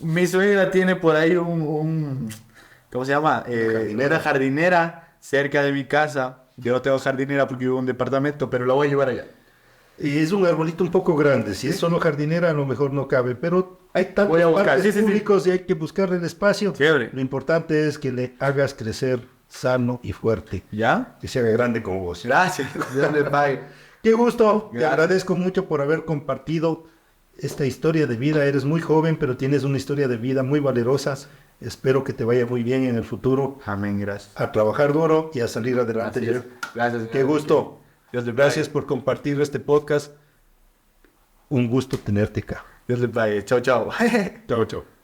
Mi suegra tiene por ahí ¿cómo se llama? Jardinera. Una jardinera cerca de mi casa. Yo no tengo jardinera porque vivo en un departamento, pero la voy a llevar allá. Y es un arbolito un poco grande. Si es solo jardinera, a lo mejor no cabe. Pero hay tantos Voy a buscar. parques Sí. públicos y hay que buscarle el espacio. Chévere. Lo importante es que le hagas crecer sano y fuerte. ¿Ya? Que se haga grande como vos. Gracias. Dios pague. Qué gusto. Te Gracias. agradezco mucho por haber compartido esta historia de vida. Eres muy joven, pero tienes una historia de vida muy valerosa. Espero que te vaya muy bien en el futuro. Amén, gracias. A trabajar duro y a salir adelante. Gracias. Gracias. Qué gusto. Dios le Gracias pague. por compartir este podcast. Un gusto tenerte acá. Dios le pague. Chao, chao. Chao, chao.